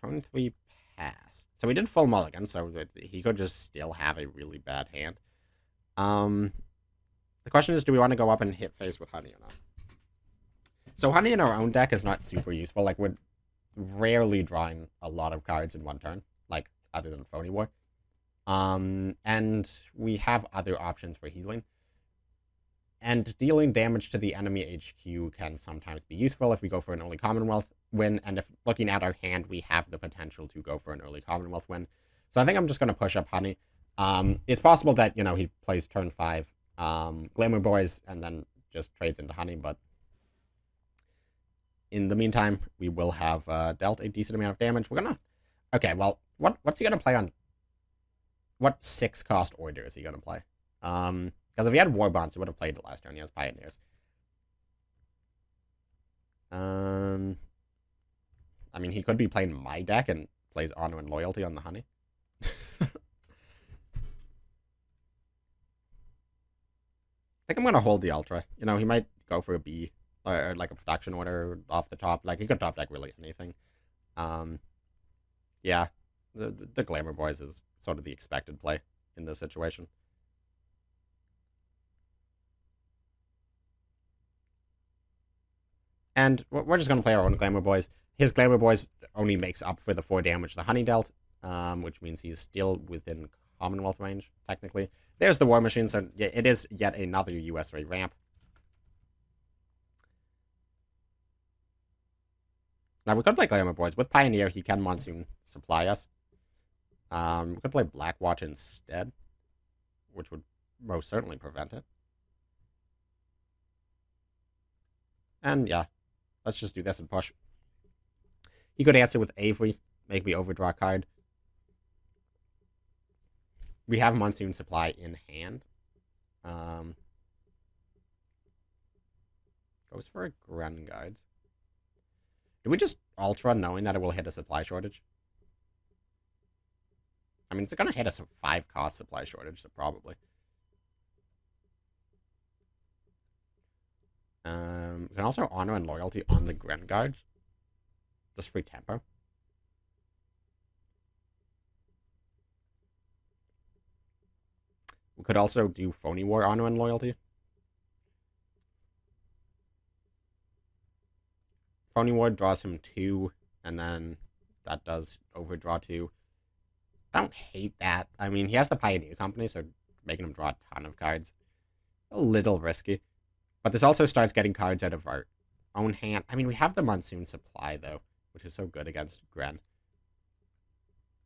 Turn 3 pass. So he did full mulligan, so he could just still have a really bad hand. The question is, do we want to go up and hit face with Honey or not? So Honey in our own deck is not super useful. Like, we're rarely drawing a lot of cards in one turn, like, other than Phony War. And we have other options for healing. And dealing damage to the enemy HQ can sometimes be useful if we go for an early Commonwealth win. And if looking at our hand, we have the potential to go for an early Commonwealth win. So I think I'm just going to push up Honey. It's possible that, you know, he plays turn 5 Glamour Boys and then just trades into Honey, but in the meantime, we will have dealt a decent amount of damage. We're gonna... Okay, well, what's he gonna play on? What 6-cost order is he gonna play? Because if he had War Bonds, he would have played it last turn. He has Pioneers. I mean, he could be playing my deck and plays Honor and Loyalty on the Honey. I think I'm gonna hold the Ultra. You know, he might go for a B. Or like a production order off the top. Like, he could top deck really anything. Yeah. The Glamour Boys is sort of the expected play in this situation. And we're just going to play our own Glamour Boys. his Glamour Boys only makes up for the 4 damage the Honey dealt, which means he's still within Commonwealth range, technically. There's the War Machine, so yeah, it is yet another US rate ramp. Now, we could play Glamour Boys. With Pioneer, he can Monsoon supply us. We could play Blackwatch instead, which would most certainly prevent it. And yeah, let's just do this and push. He could answer with Avery, make me overdraw a card. We have Monsoon Supply in hand. Goes for a Gren Guides. Do we just Ultra knowing that it will hit a supply shortage? I mean, it's going to hit us a 5-cost supply shortage, so probably. We can also Honor and Loyalty on the Gren Guards. Just free tempo. We could also do Phony War Honor and Loyalty. Phony War draws him 2, and then that does overdraw 2. I don't hate that. I mean, he has the Pioneer Company, so making him draw a ton of cards. A little risky. But this also starts getting cards out of our own hand. I mean, we have the Monsoon Supply, though, which is so good against Gren.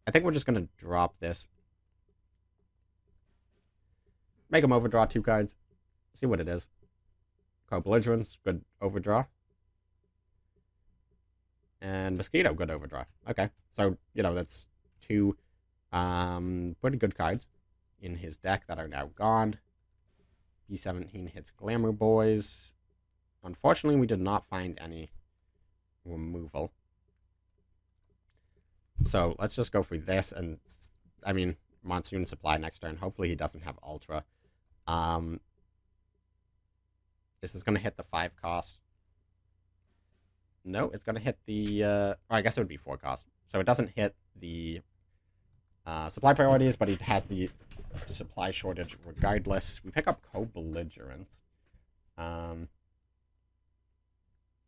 I think we're just going to drop this. Make him overdraw 2 cards. See what it is. Co-Belligerence, good overdraw. And Mosquito, good overdraw. Okay, so, you know, that's 2 pretty good cards in his deck that are now gone. B17 hits Glamour Boys. Unfortunately, we did not find any removal. So let's just go for this, and I mean, Monsoon Supply next turn. Hopefully he doesn't have Ultra. This is going to hit the 5 cost. No, it's going to hit the... I guess it would be 4 cost. So it doesn't hit the supply priorities, but it has the supply shortage regardless. We pick up Co-Belligerence,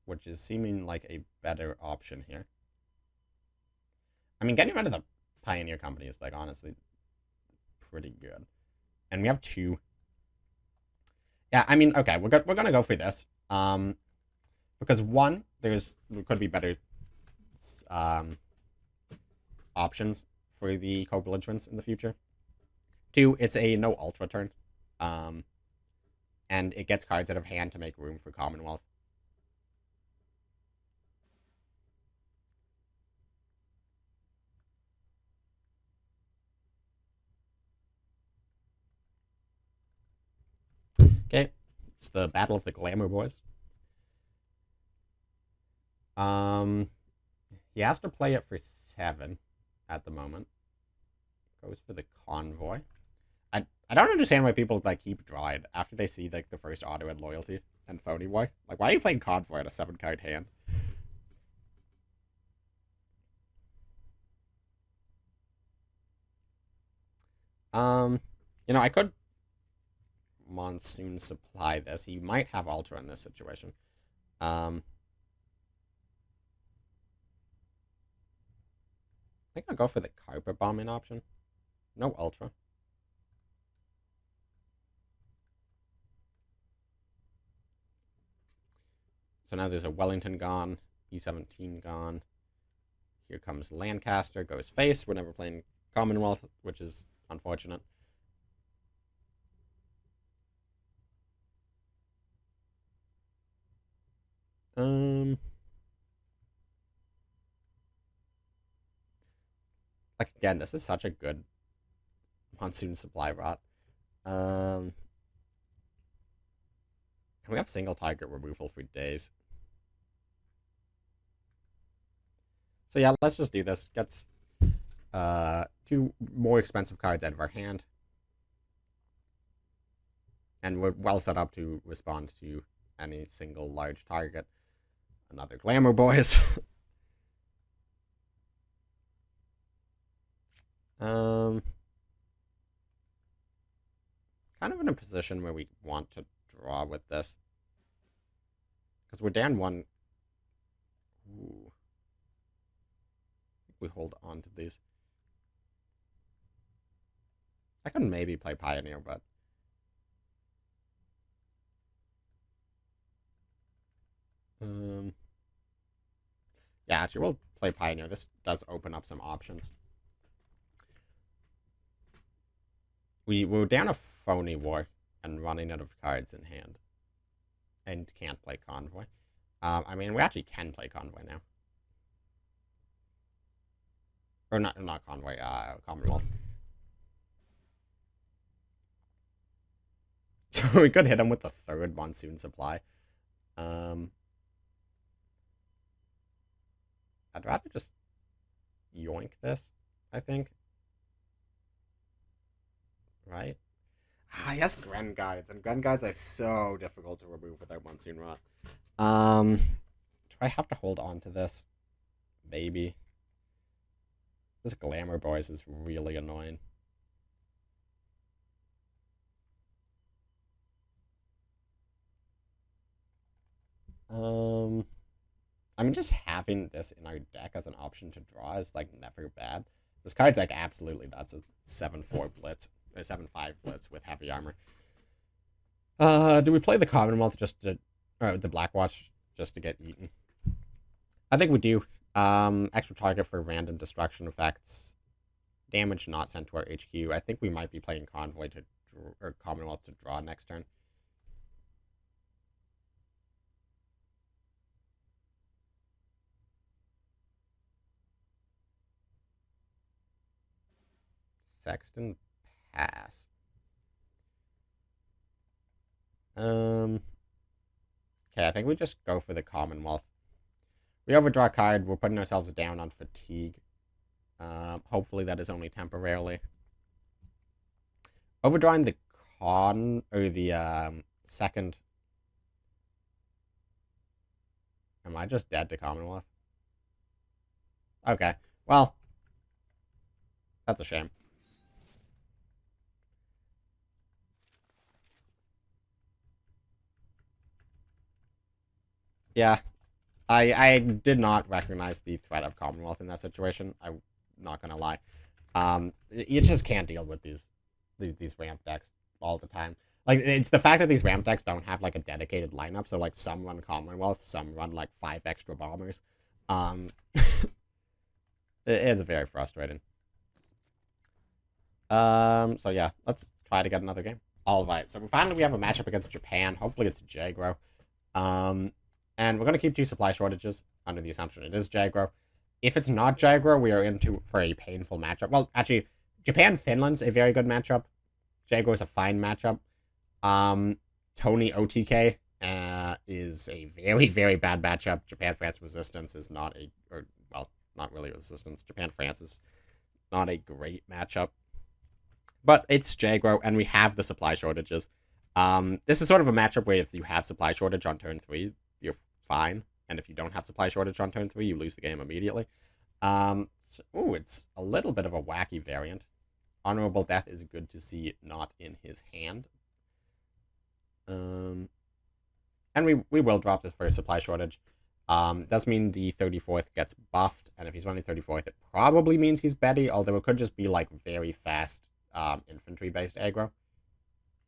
which is seeming like a better option here. I mean, getting rid of the Pioneer Company is, like, honestly pretty good. And we have 2. Yeah, I mean, okay, we're going to go for this. Because 1, there could be better options for the Co-Belligerence in the future. 2, it's a no Ultra turn. And it gets cards out of hand to make room for Commonwealth. Okay, it's the Battle of the Glamour Boys. He has to play it for 7 at the moment. Goes for the Convoy. I don't understand why people like keep drawing after they see like the first auto and Loyalty and Phony Boy. Like, why are you playing Convoy at a 7-card hand? You know, I could Monsoon Supply this. He might have Ultra in this situation. I think I'll go for the Carpet Bombing option. No Ultra. So now there's a Wellington gone, E17 gone. Here comes Lancaster, goes face. We're never playing Commonwealth, which is unfortunate. Like, again, this is such a good Monsoon Supply rot. Can we have single target removal for days? So yeah, let's just do this. Gets 2 more expensive cards out of our hand. And we're well set up to respond to any single large target. Another Glamour Boys. Kind of in a position where we want to draw with this. Because we're down 1. Ooh. we hold on to these. I could maybe play Pioneer, but... Yeah, actually, we'll play Pioneer. This does open up some options. We're down a Phony War and running out of cards in hand. And can't play Convoy. I mean, we actually can play Convoy now. Or not Convoy, Commonwealth. So we could hit him with the third Monsoon Supply. I'd rather just yoink this, I think. Right? Yes, Gren Guides. And Gren Guides are so difficult to remove without Monsoon Rot. Do I have to hold on to this? Maybe. This Glamour Boys is really annoying. I mean, just having this in our deck as an option to draw is, like, never bad. This card's, like, absolutely nuts. It's 7-4 Blitz, or 7-5 Blitz with heavy armor. Do we play the Commonwealth just to, or the Blackwatch just to get eaten? I think we do. Extra target for random destruction effects. Damage not sent to our HQ. I think we might be playing Convoy to, or Commonwealth to draw next turn. Sexton pass. Okay, I think we just go for the Commonwealth. We overdraw a card. We're putting ourselves down on fatigue. Hopefully that is only temporarily. Overdrawing the second. Am I just dead to Commonwealth? Okay, well, that's a shame. Yeah, I did not recognize the threat of Commonwealth in that situation. I'm not gonna lie. You just can't deal with these ramp decks all the time. Like, it's the fact that these ramp decks don't have, like, a dedicated lineup. So, like, some run Commonwealth, some run, like, 5 extra bombers. It's very frustrating. So yeah, let's try to get another game. All right, so finally we have a matchup against Japan. Hopefully it's Jagro. And we're going to keep 2 supply shortages under the assumption it is Jagro. If it's not Jagro, we are for a painful matchup. Well, actually, Japan-Finland's a very good matchup. Jagro is a fine matchup. Tony OTK is a very, very bad matchup. Japan-France Resistance is not not really Resistance. Japan-France is not a great matchup. But it's Jagro, and we have the supply shortages. This is sort of a matchup where if you have supply shortage on turn 3, you're fine. And if you don't have supply shortage on turn 3, you lose the game immediately. It's a little bit of a wacky variant. Honorable Death is good to see not in his hand. And we will drop this first supply shortage. Does mean the 34th gets buffed, and if he's running 34th, it probably means he's Betty, although it could just be, like, very fast infantry-based aggro.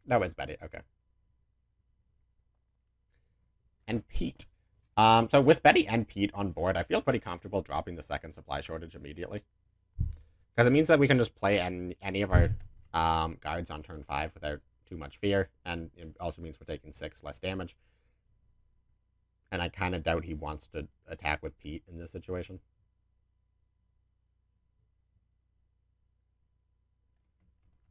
No, it's Betty, okay. And Pete. So with Betty and Pete on board, I feel pretty comfortable dropping the second supply shortage immediately. Because it means that we can just play any of our guards on turn 5 without too much fear, and it also means we're taking 6 less damage. And I kind of doubt he wants to attack with Pete in this situation.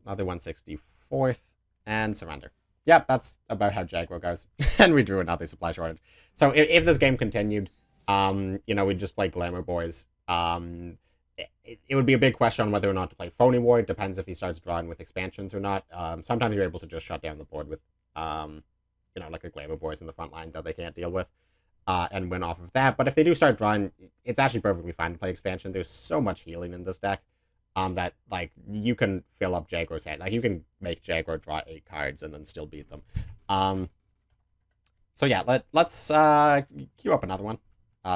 Another 164th, and surrender. Yep, that's about how Jagro goes. And we drew another supply shortage. So if this game continued, we'd just play Glamour Boys. It would be a big question on whether or not to play Phony War. It depends if he starts drawing with expansions or not. Sometimes you're able to just shut down the board with, like a Glamour Boys in the front line that they can't deal with, and win off of that. But if they do start drawing, it's actually perfectly fine to play expansion. There's so much healing in this deck. That, like, you can fill up Jagro's hand. Like, you can make Jagro draw 8 cards and then still beat them. So yeah, let's queue up another one.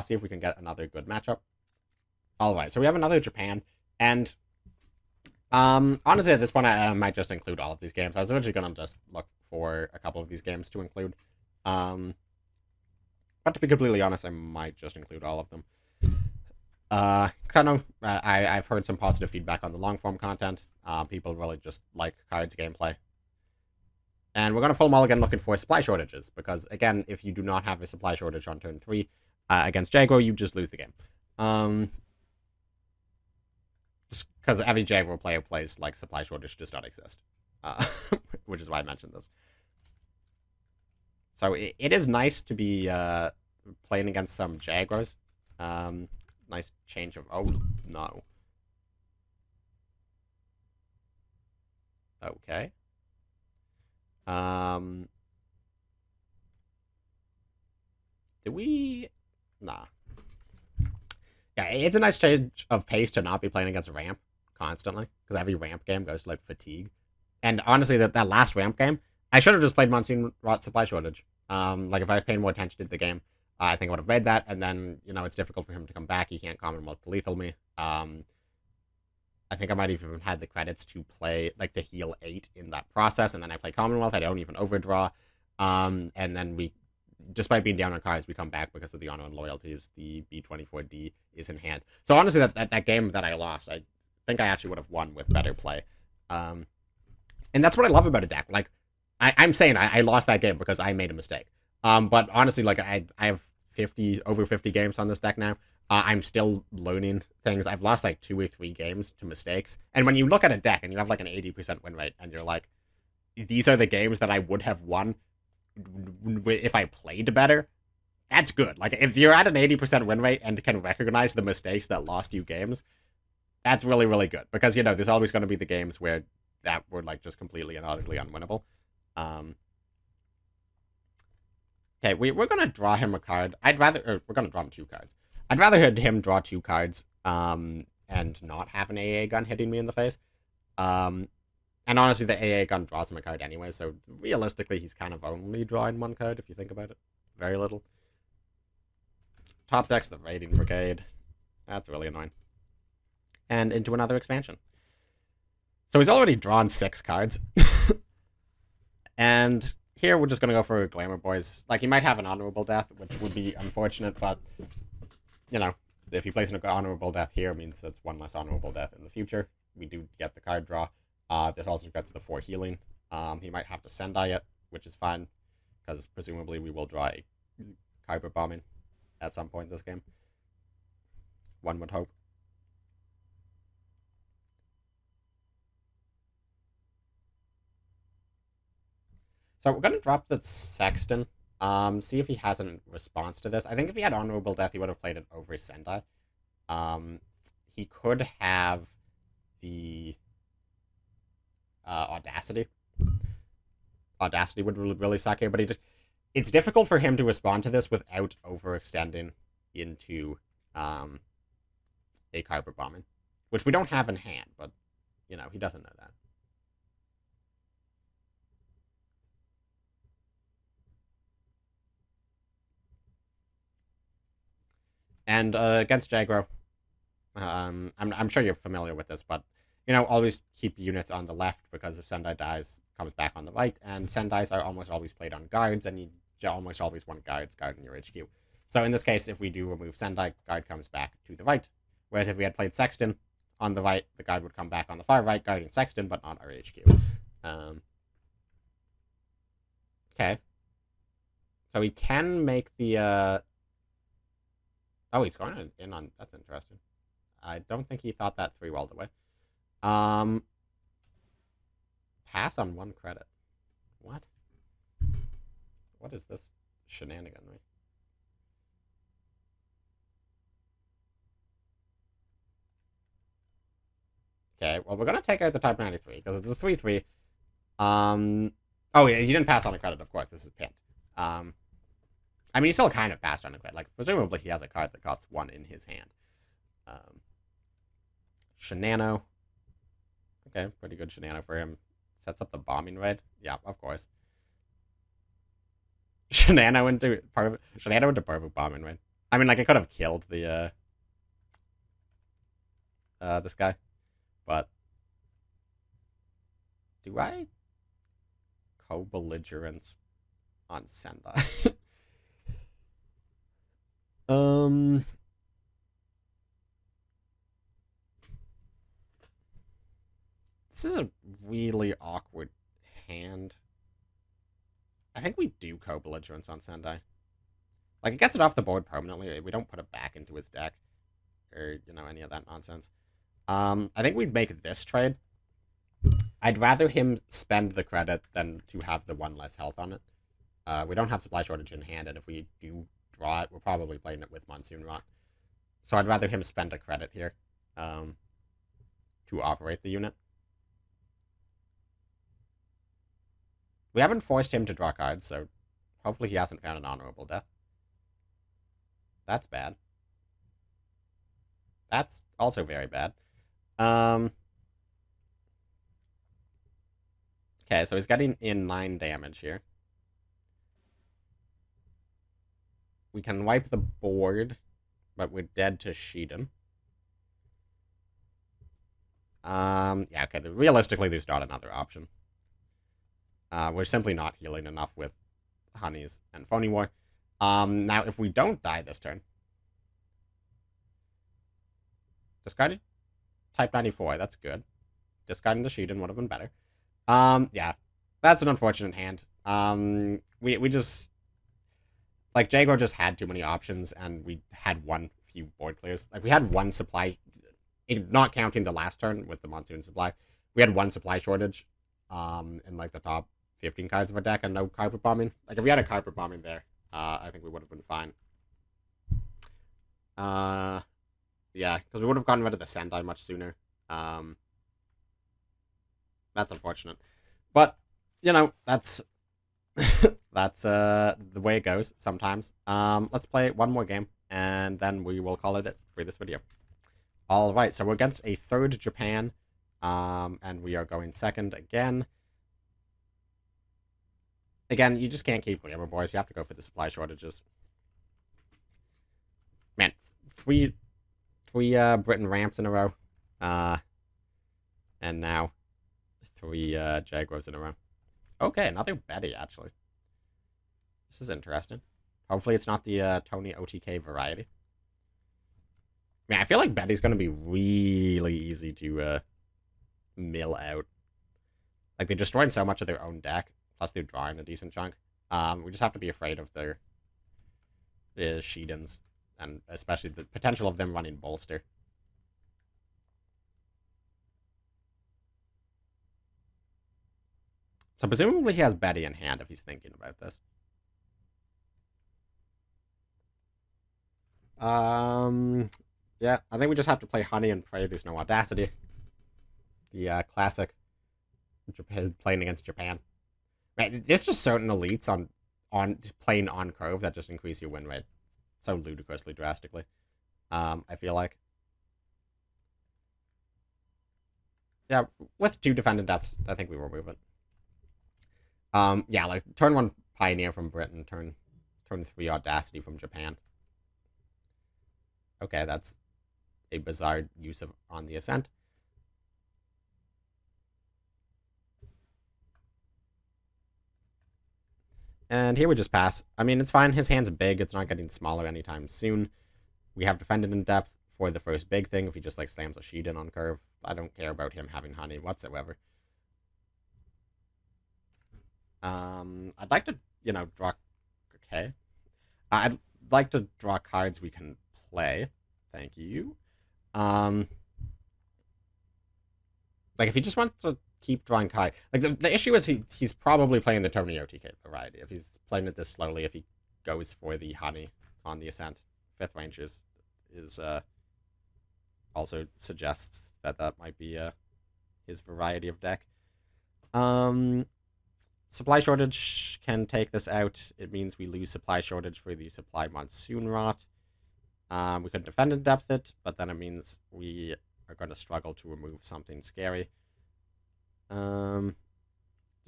See if we can get another good matchup. Alright, so we have another Japan, and honestly, at this point, I might just include all of these games. I was originally going to just look for a couple of these games to include. But to be completely honest, I might just include all of them. I've heard some positive feedback on the long-form content. People really just like Kards gameplay. And we're going to full mulligan looking for supply shortages, because, again, if you do not have a supply shortage on turn 3 against Jaguar, you just lose the game. Just because every Jaguar player plays like supply shortage does not exist. Which is why I mentioned this. So it is nice to be playing against some Jaguars. Nice change of... Oh, no. Okay. Do we... Nah. Yeah, it's a nice change of pace to not be playing against ramp constantly, because every ramp game goes to, like, fatigue. And honestly, that last ramp game, I should have just played Monsoon Rot Supply Shortage. Like, if I was paying more attention to the game, I think I would have made that, and then, you know, it's difficult for him to come back. He can't Commonwealth to lethal me. I think I might have even had the credits to play, like, to heal 8 in that process, and then I play Commonwealth. I don't even overdraw. And then we, despite being down on cards, we come back because of the honor and loyalties. The B24D is in hand. So honestly, that game that I lost, I think I actually would have won with better play. And that's what I love about a deck. Like, I'm saying I lost that game because I made a mistake. But honestly, like, I have over 50 games on this deck now. I'm still learning things. I've lost like 2 or 3 games to mistakes. And when you look at a deck and you have like an 80% win rate, and you're like, these are the games that I would have won if I played better, that's good. Like, if you're at an 80% win rate and can recognize the mistakes that lost you games, that's really, really good. Because, you know, there's always going to be the games where that were like just completely and utterly unwinnable. Okay, we're going to draw him a card. We're going to draw him 2 cards. I'd rather have him draw 2 cards, and not have an AA gun hitting me in the face. And honestly, the AA gun draws him a card anyway, so realistically, he's kind of only drawing 1 card, if you think about it. Very little. Top deck's the Raiding Brigade. That's really annoying. And into another expansion. So he's already drawn 6 cards. And here, we're just going to go for Glamour Boys. Like, he might have an honorable death, which would be unfortunate, but... You know, if you place an honorable death here, it means it's 1 less honorable death in the future. We do get the card draw. This also gets the 4 healing. He might have to Sendai it, which is fine, because presumably we will draw a Kyber Bombing at some point in this game. One would hope. So we're going to drop the Sexton. See if he has a response to this. I think if he had Honorable Death, he would have played it over Sendai. He could have the Audacity. Audacity would really suck here, but it's difficult for him to respond to this without overextending into a Kyber Bombing, which we don't have in hand, but, you know, he doesn't know that. And against Jaguar, I'm sure you're familiar with this, but, you know, always keep units on the left, because if Sendai dies, it comes back on the right, and Sendais are almost always played on guards, and you almost always want guards guarding your HQ. So in this case, if we do remove Sendai, guard comes back to the right, whereas if we had played Sexton on the right, the guard would come back on the far right, guarding Sexton, but not our HQ. Okay. So we can make the... Oh, he's going in on... That's interesting. I don't think he thought that through all the way. Pass on 1 credit. What? What is this shenaniganry? Okay, well, we're going to take out the Type 93, because it's a 3-3. Oh, yeah, he didn't pass on a credit, of course. This is pinned. I mean, he still kind of passed on a credit. Like, presumably he has a card that costs 1 in his hand. Shenano. Okay, pretty good Shenano for him. Sets up the bombing raid. Yeah, of course. Shenano into perfect bombing raid. I mean, like, I could have killed the this guy. But do I co-belligerence on Sendai? This is a really awkward hand. I think we do co-belligerence on Sendai. Like, it gets it off the board permanently. We don't put it back into his deck. Or, you know, any of that nonsense. I think we'd make this trade. I'd rather him spend the credit than to have the one less health on it. We don't have supply shortage in hand, and if we do draw it, we're probably playing it with Monsoon Rot. So I'd rather him spend a credit here to operate the unit. We haven't forced him to draw cards, so hopefully he hasn't found an honorable death. That's bad. That's also very bad. Okay, so he's getting in 9 damage here. We can wipe the board, but we're dead to Shiden. Yeah, okay, realistically, there's not another option. We're simply not healing enough with Honeys and Phony War. Now, if we don't die this turn... Discarded Type 94, that's good. Discarding the Shiden would have been better. Yeah, that's an unfortunate hand. We just... Like, Jaguar just had too many options, and we had few board clears. Like, we had one supply... Not counting the last turn with the Monsoon supply. We had one supply shortage in, like, the top 15 cards of our deck and no carpet bombing. Like, if we had a carpet bombing there, I think we would have been fine. Yeah, because we would have gotten rid of the Sendai much sooner. That's unfortunate. But, you know, that's... that's the way it goes sometimes. Let's play one more game, and then we will call it for this video. Alright, so we're against a third Japan, and we are going second again. Again, you just can't keep Glamour Boys. You have to go for the supply shortages. Man, three Britain ramps in a row. And now 3 Jaguars in a row. Okay, another Betty, actually. This is interesting. Hopefully it's not the Tony OTK variety. Man, I feel like Betty's going to be really easy to mill out. Like, they're destroying so much of their own deck, plus they're drawing a decent chunk. We just have to be afraid of their Shidens, and especially the potential of them running Bolster. So presumably he has Betty in hand if he's thinking about this. Yeah, I think we just have to play Honey and pray there's no Audacity. The classic Japan, playing against Japan. Right, there's just certain elites on playing on curve that just increase your win rate so ludicrously drastically. I feel like. Yeah, with 2 defendant deaths, I think we will move it. Yeah, like turn 1 Pioneer from Britain, turn 3 Audacity from Japan. Okay, that's a bizarre use of On the Ascent. And here we just pass. I mean, it's fine. His hand's big. It's not getting smaller anytime soon. We have defended in depth for the first big thing. If he just, like, slams a sheet in on curve, I don't care about him having Honey whatsoever. I'd like to, you know, draw... Okay. I'd like to draw cards we can play. Thank you. Like, if he just wants to keep drawing cards... Like, the issue is he's probably playing the Tony OTK variety. If he's playing it this slowly, if he goes for the Honey on the Ascent, 5th range is also suggests that might be his variety of deck. Supply shortage can take this out. It means we lose supply shortage for the supply Monsoon Rot. We could defend in depth it, but then it means we are going to struggle to remove something scary. Defend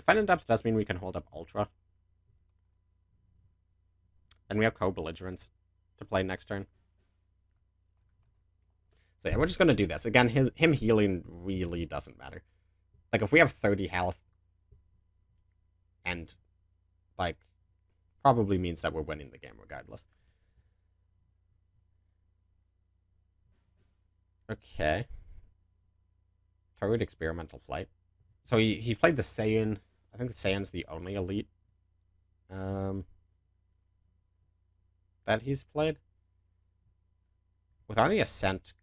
in depth does mean we can hold up Ultra. And we have co-belligerence to play next turn. So yeah, we're just gonna do this. Again, him healing really doesn't matter. Like, if we have 30 health, and, like, probably means that we're winning the game regardless. Okay. Third experimental flight. So he played the Saiyan. I think the Saiyan's the only elite that he's played. Without the Ascent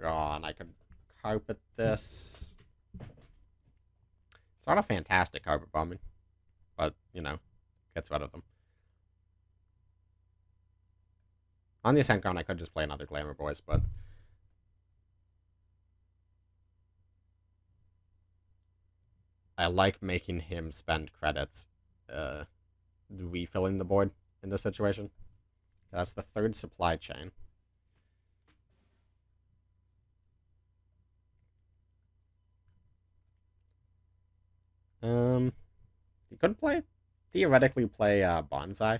gone, I could carpet this. It's not a fantastic carpet bombing, but, you know, gets rid of them. On the Ascent gone, I could just play another Glamour Boys, but I like making him spend credits refilling the board in this situation. That's the third supply chain. You could theoretically play Bonsai.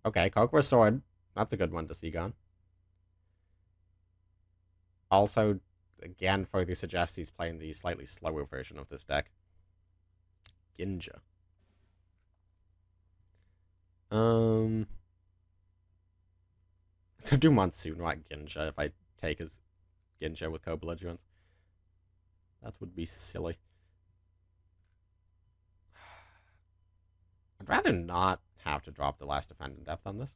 Okay, Kokra Sword. That's a good one to see gone. Also, again, further suggests he's playing the slightly slower version of this deck. Ginja. Could do Monsoon, right? Ginja, if I take his Ginja with co-belligerence. That would be silly. I'd rather not have to drop the last defend in depth on this.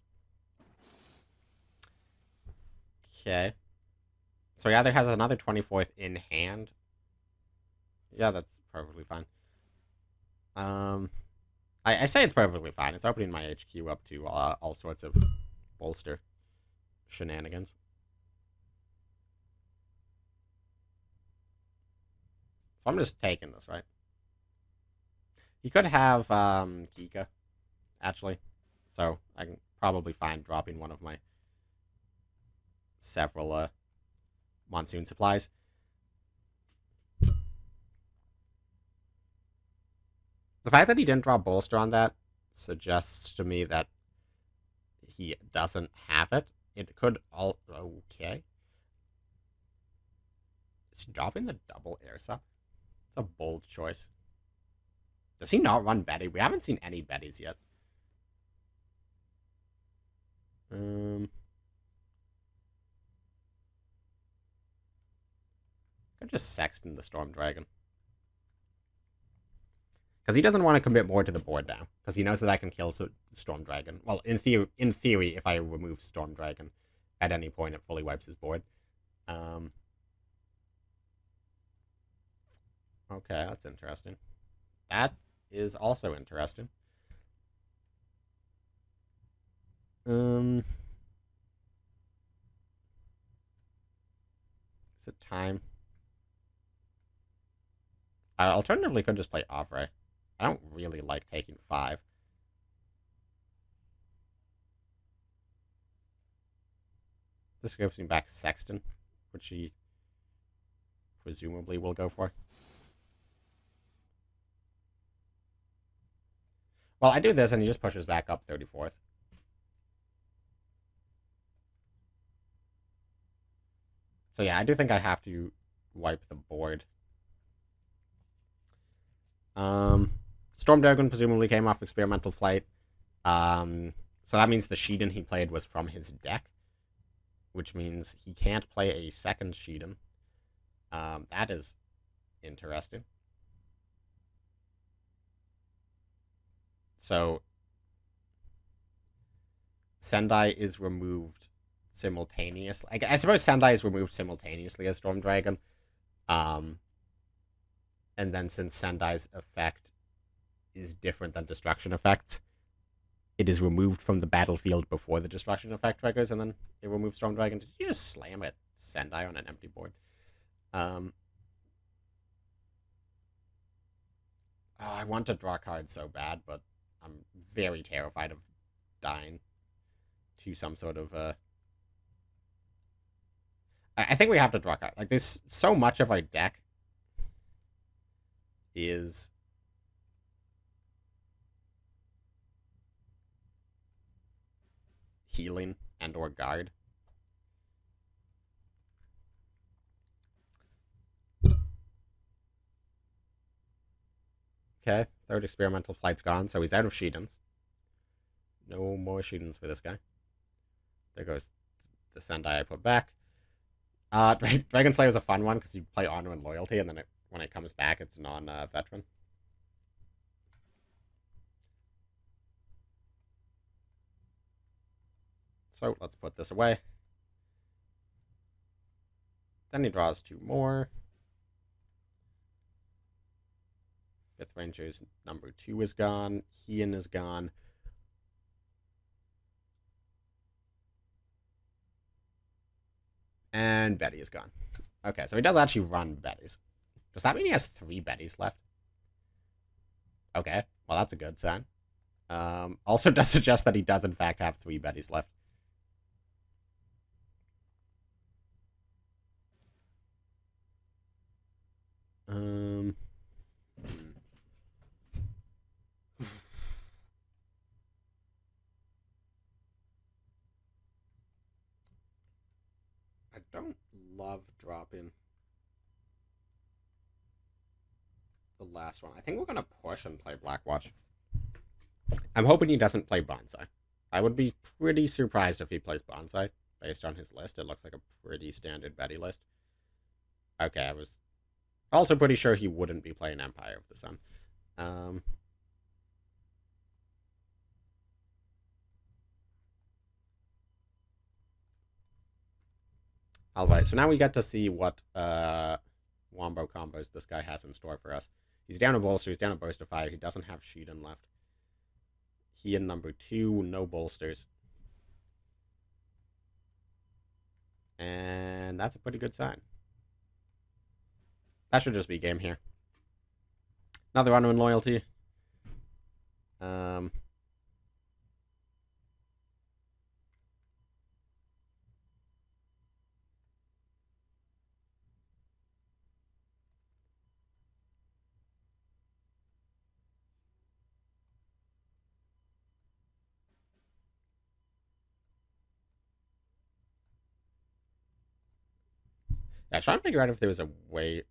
Okay. So he either has another 24th in hand. Yeah, that's perfectly fine. I say it's perfectly fine. It's opening my HQ up to all sorts of bolster shenanigans. So I'm just taking this, right? He could have Kika, actually. So I can probably find dropping one of my several Monsoon supplies. The fact that he didn't draw bolster on that suggests to me that he doesn't have it. It could all... Okay. Is he dropping the double air sup? It's a bold choice. Does he not run Betty? We haven't seen any Bettys yet. Could just Sexton the Storm Dragon. Because he doesn't want to commit more to the board now. Because he knows that I can kill Storm Dragon. Well, in theory, if I remove Storm Dragon at any point, it fully wipes his board. Okay, that's interesting. That is also interesting. Is it time? I alternatively could just play Avre. I don't really like taking 5. This gives me back Sexton, which he presumably will go for. Well, I do this, and he just pushes back up 34th. So yeah, I do think I have to wipe the board. Storm Dragon presumably came off Experimental Flight. So that means the Shiden he played was from his deck, which means he can't play a second Shiden. That is interesting. So Sendai is removed simultaneously. I suppose Sendai is removed simultaneously as Storm Dragon. And then since Sendai's effect is different than destruction effects, it is removed from the battlefield before the destruction effect triggers, and then it removes Storm Dragon. Did you just slam it Sendai on an empty board? I want to draw cards so bad, but I'm very terrified of dying to some sort of I think we have to draw cards. Like, there's so much of our deck is healing and or guard. Okay, third experimental flight's gone, so he's out of Sheedans. No more Sheedans for this guy. There goes the Sendai I put back. Dragon Slayer is a fun one because you play Honor and Loyalty, and then when it comes back, it's non-veteran. So let's put this away. Then he draws 2 more. 5th Ranger's number 2 is gone. Heian is gone. And Betty is gone. Okay, so he does actually run Bettys. Does that mean he has 3 Bettys left? Okay, well that's a good sign. Also does suggest that he does in fact have 3 Bettys left. I don't love dropping the last one. I think we're going to push and play Blackwatch. I'm hoping he doesn't play Bonsai. I would be pretty surprised if he plays Bonsai. Based on his list, it looks like a pretty standard Betty list. Okay, I was also pretty sure he wouldn't be playing Empire of the Sun. Alright, so now we get to see what Wombo combos this guy has in store for us. He's down a bolster, he's down a burst of fire, he doesn't have Sheedan left. He in number 2, no bolsters. And that's a pretty good sign. That should just be game here. Another Honor and Loyalty. Yeah, trying to figure out if there was a way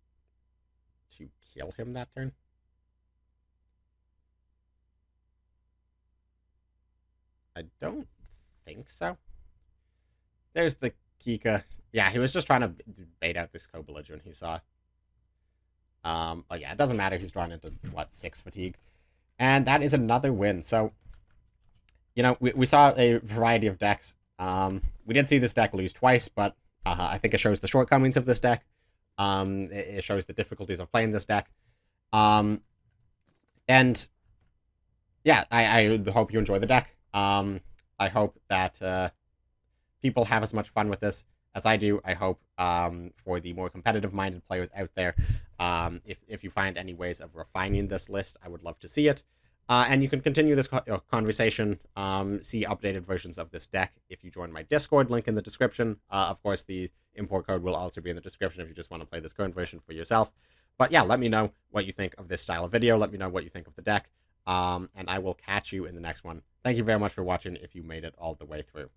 to kill him that turn. I don't think so. There's the Kika. Yeah, he was just trying to bait out this co-belligerent he saw. But yeah, it doesn't matter. He's drawn into, what, 6 fatigue. And that is another win. So, you know, we saw a variety of decks. We did see this deck lose twice, but I think it shows the shortcomings of this deck. It shows the difficulties of playing this deck. And yeah, I hope you enjoy the deck. I hope that people have as much fun with this as I do. I hope for the more competitive-minded players out there, if you find any ways of refining this list, I would love to see it. And you can continue this conversation, see updated versions of this deck if you join my Discord, link in the description. Of course, the import code will also be in the description if you just want to play this current version for yourself. But yeah, let me know what you think of this style of video. Let me know what you think of the deck. And I will catch you in the next one. Thank you very much for watching if you made it all the way through.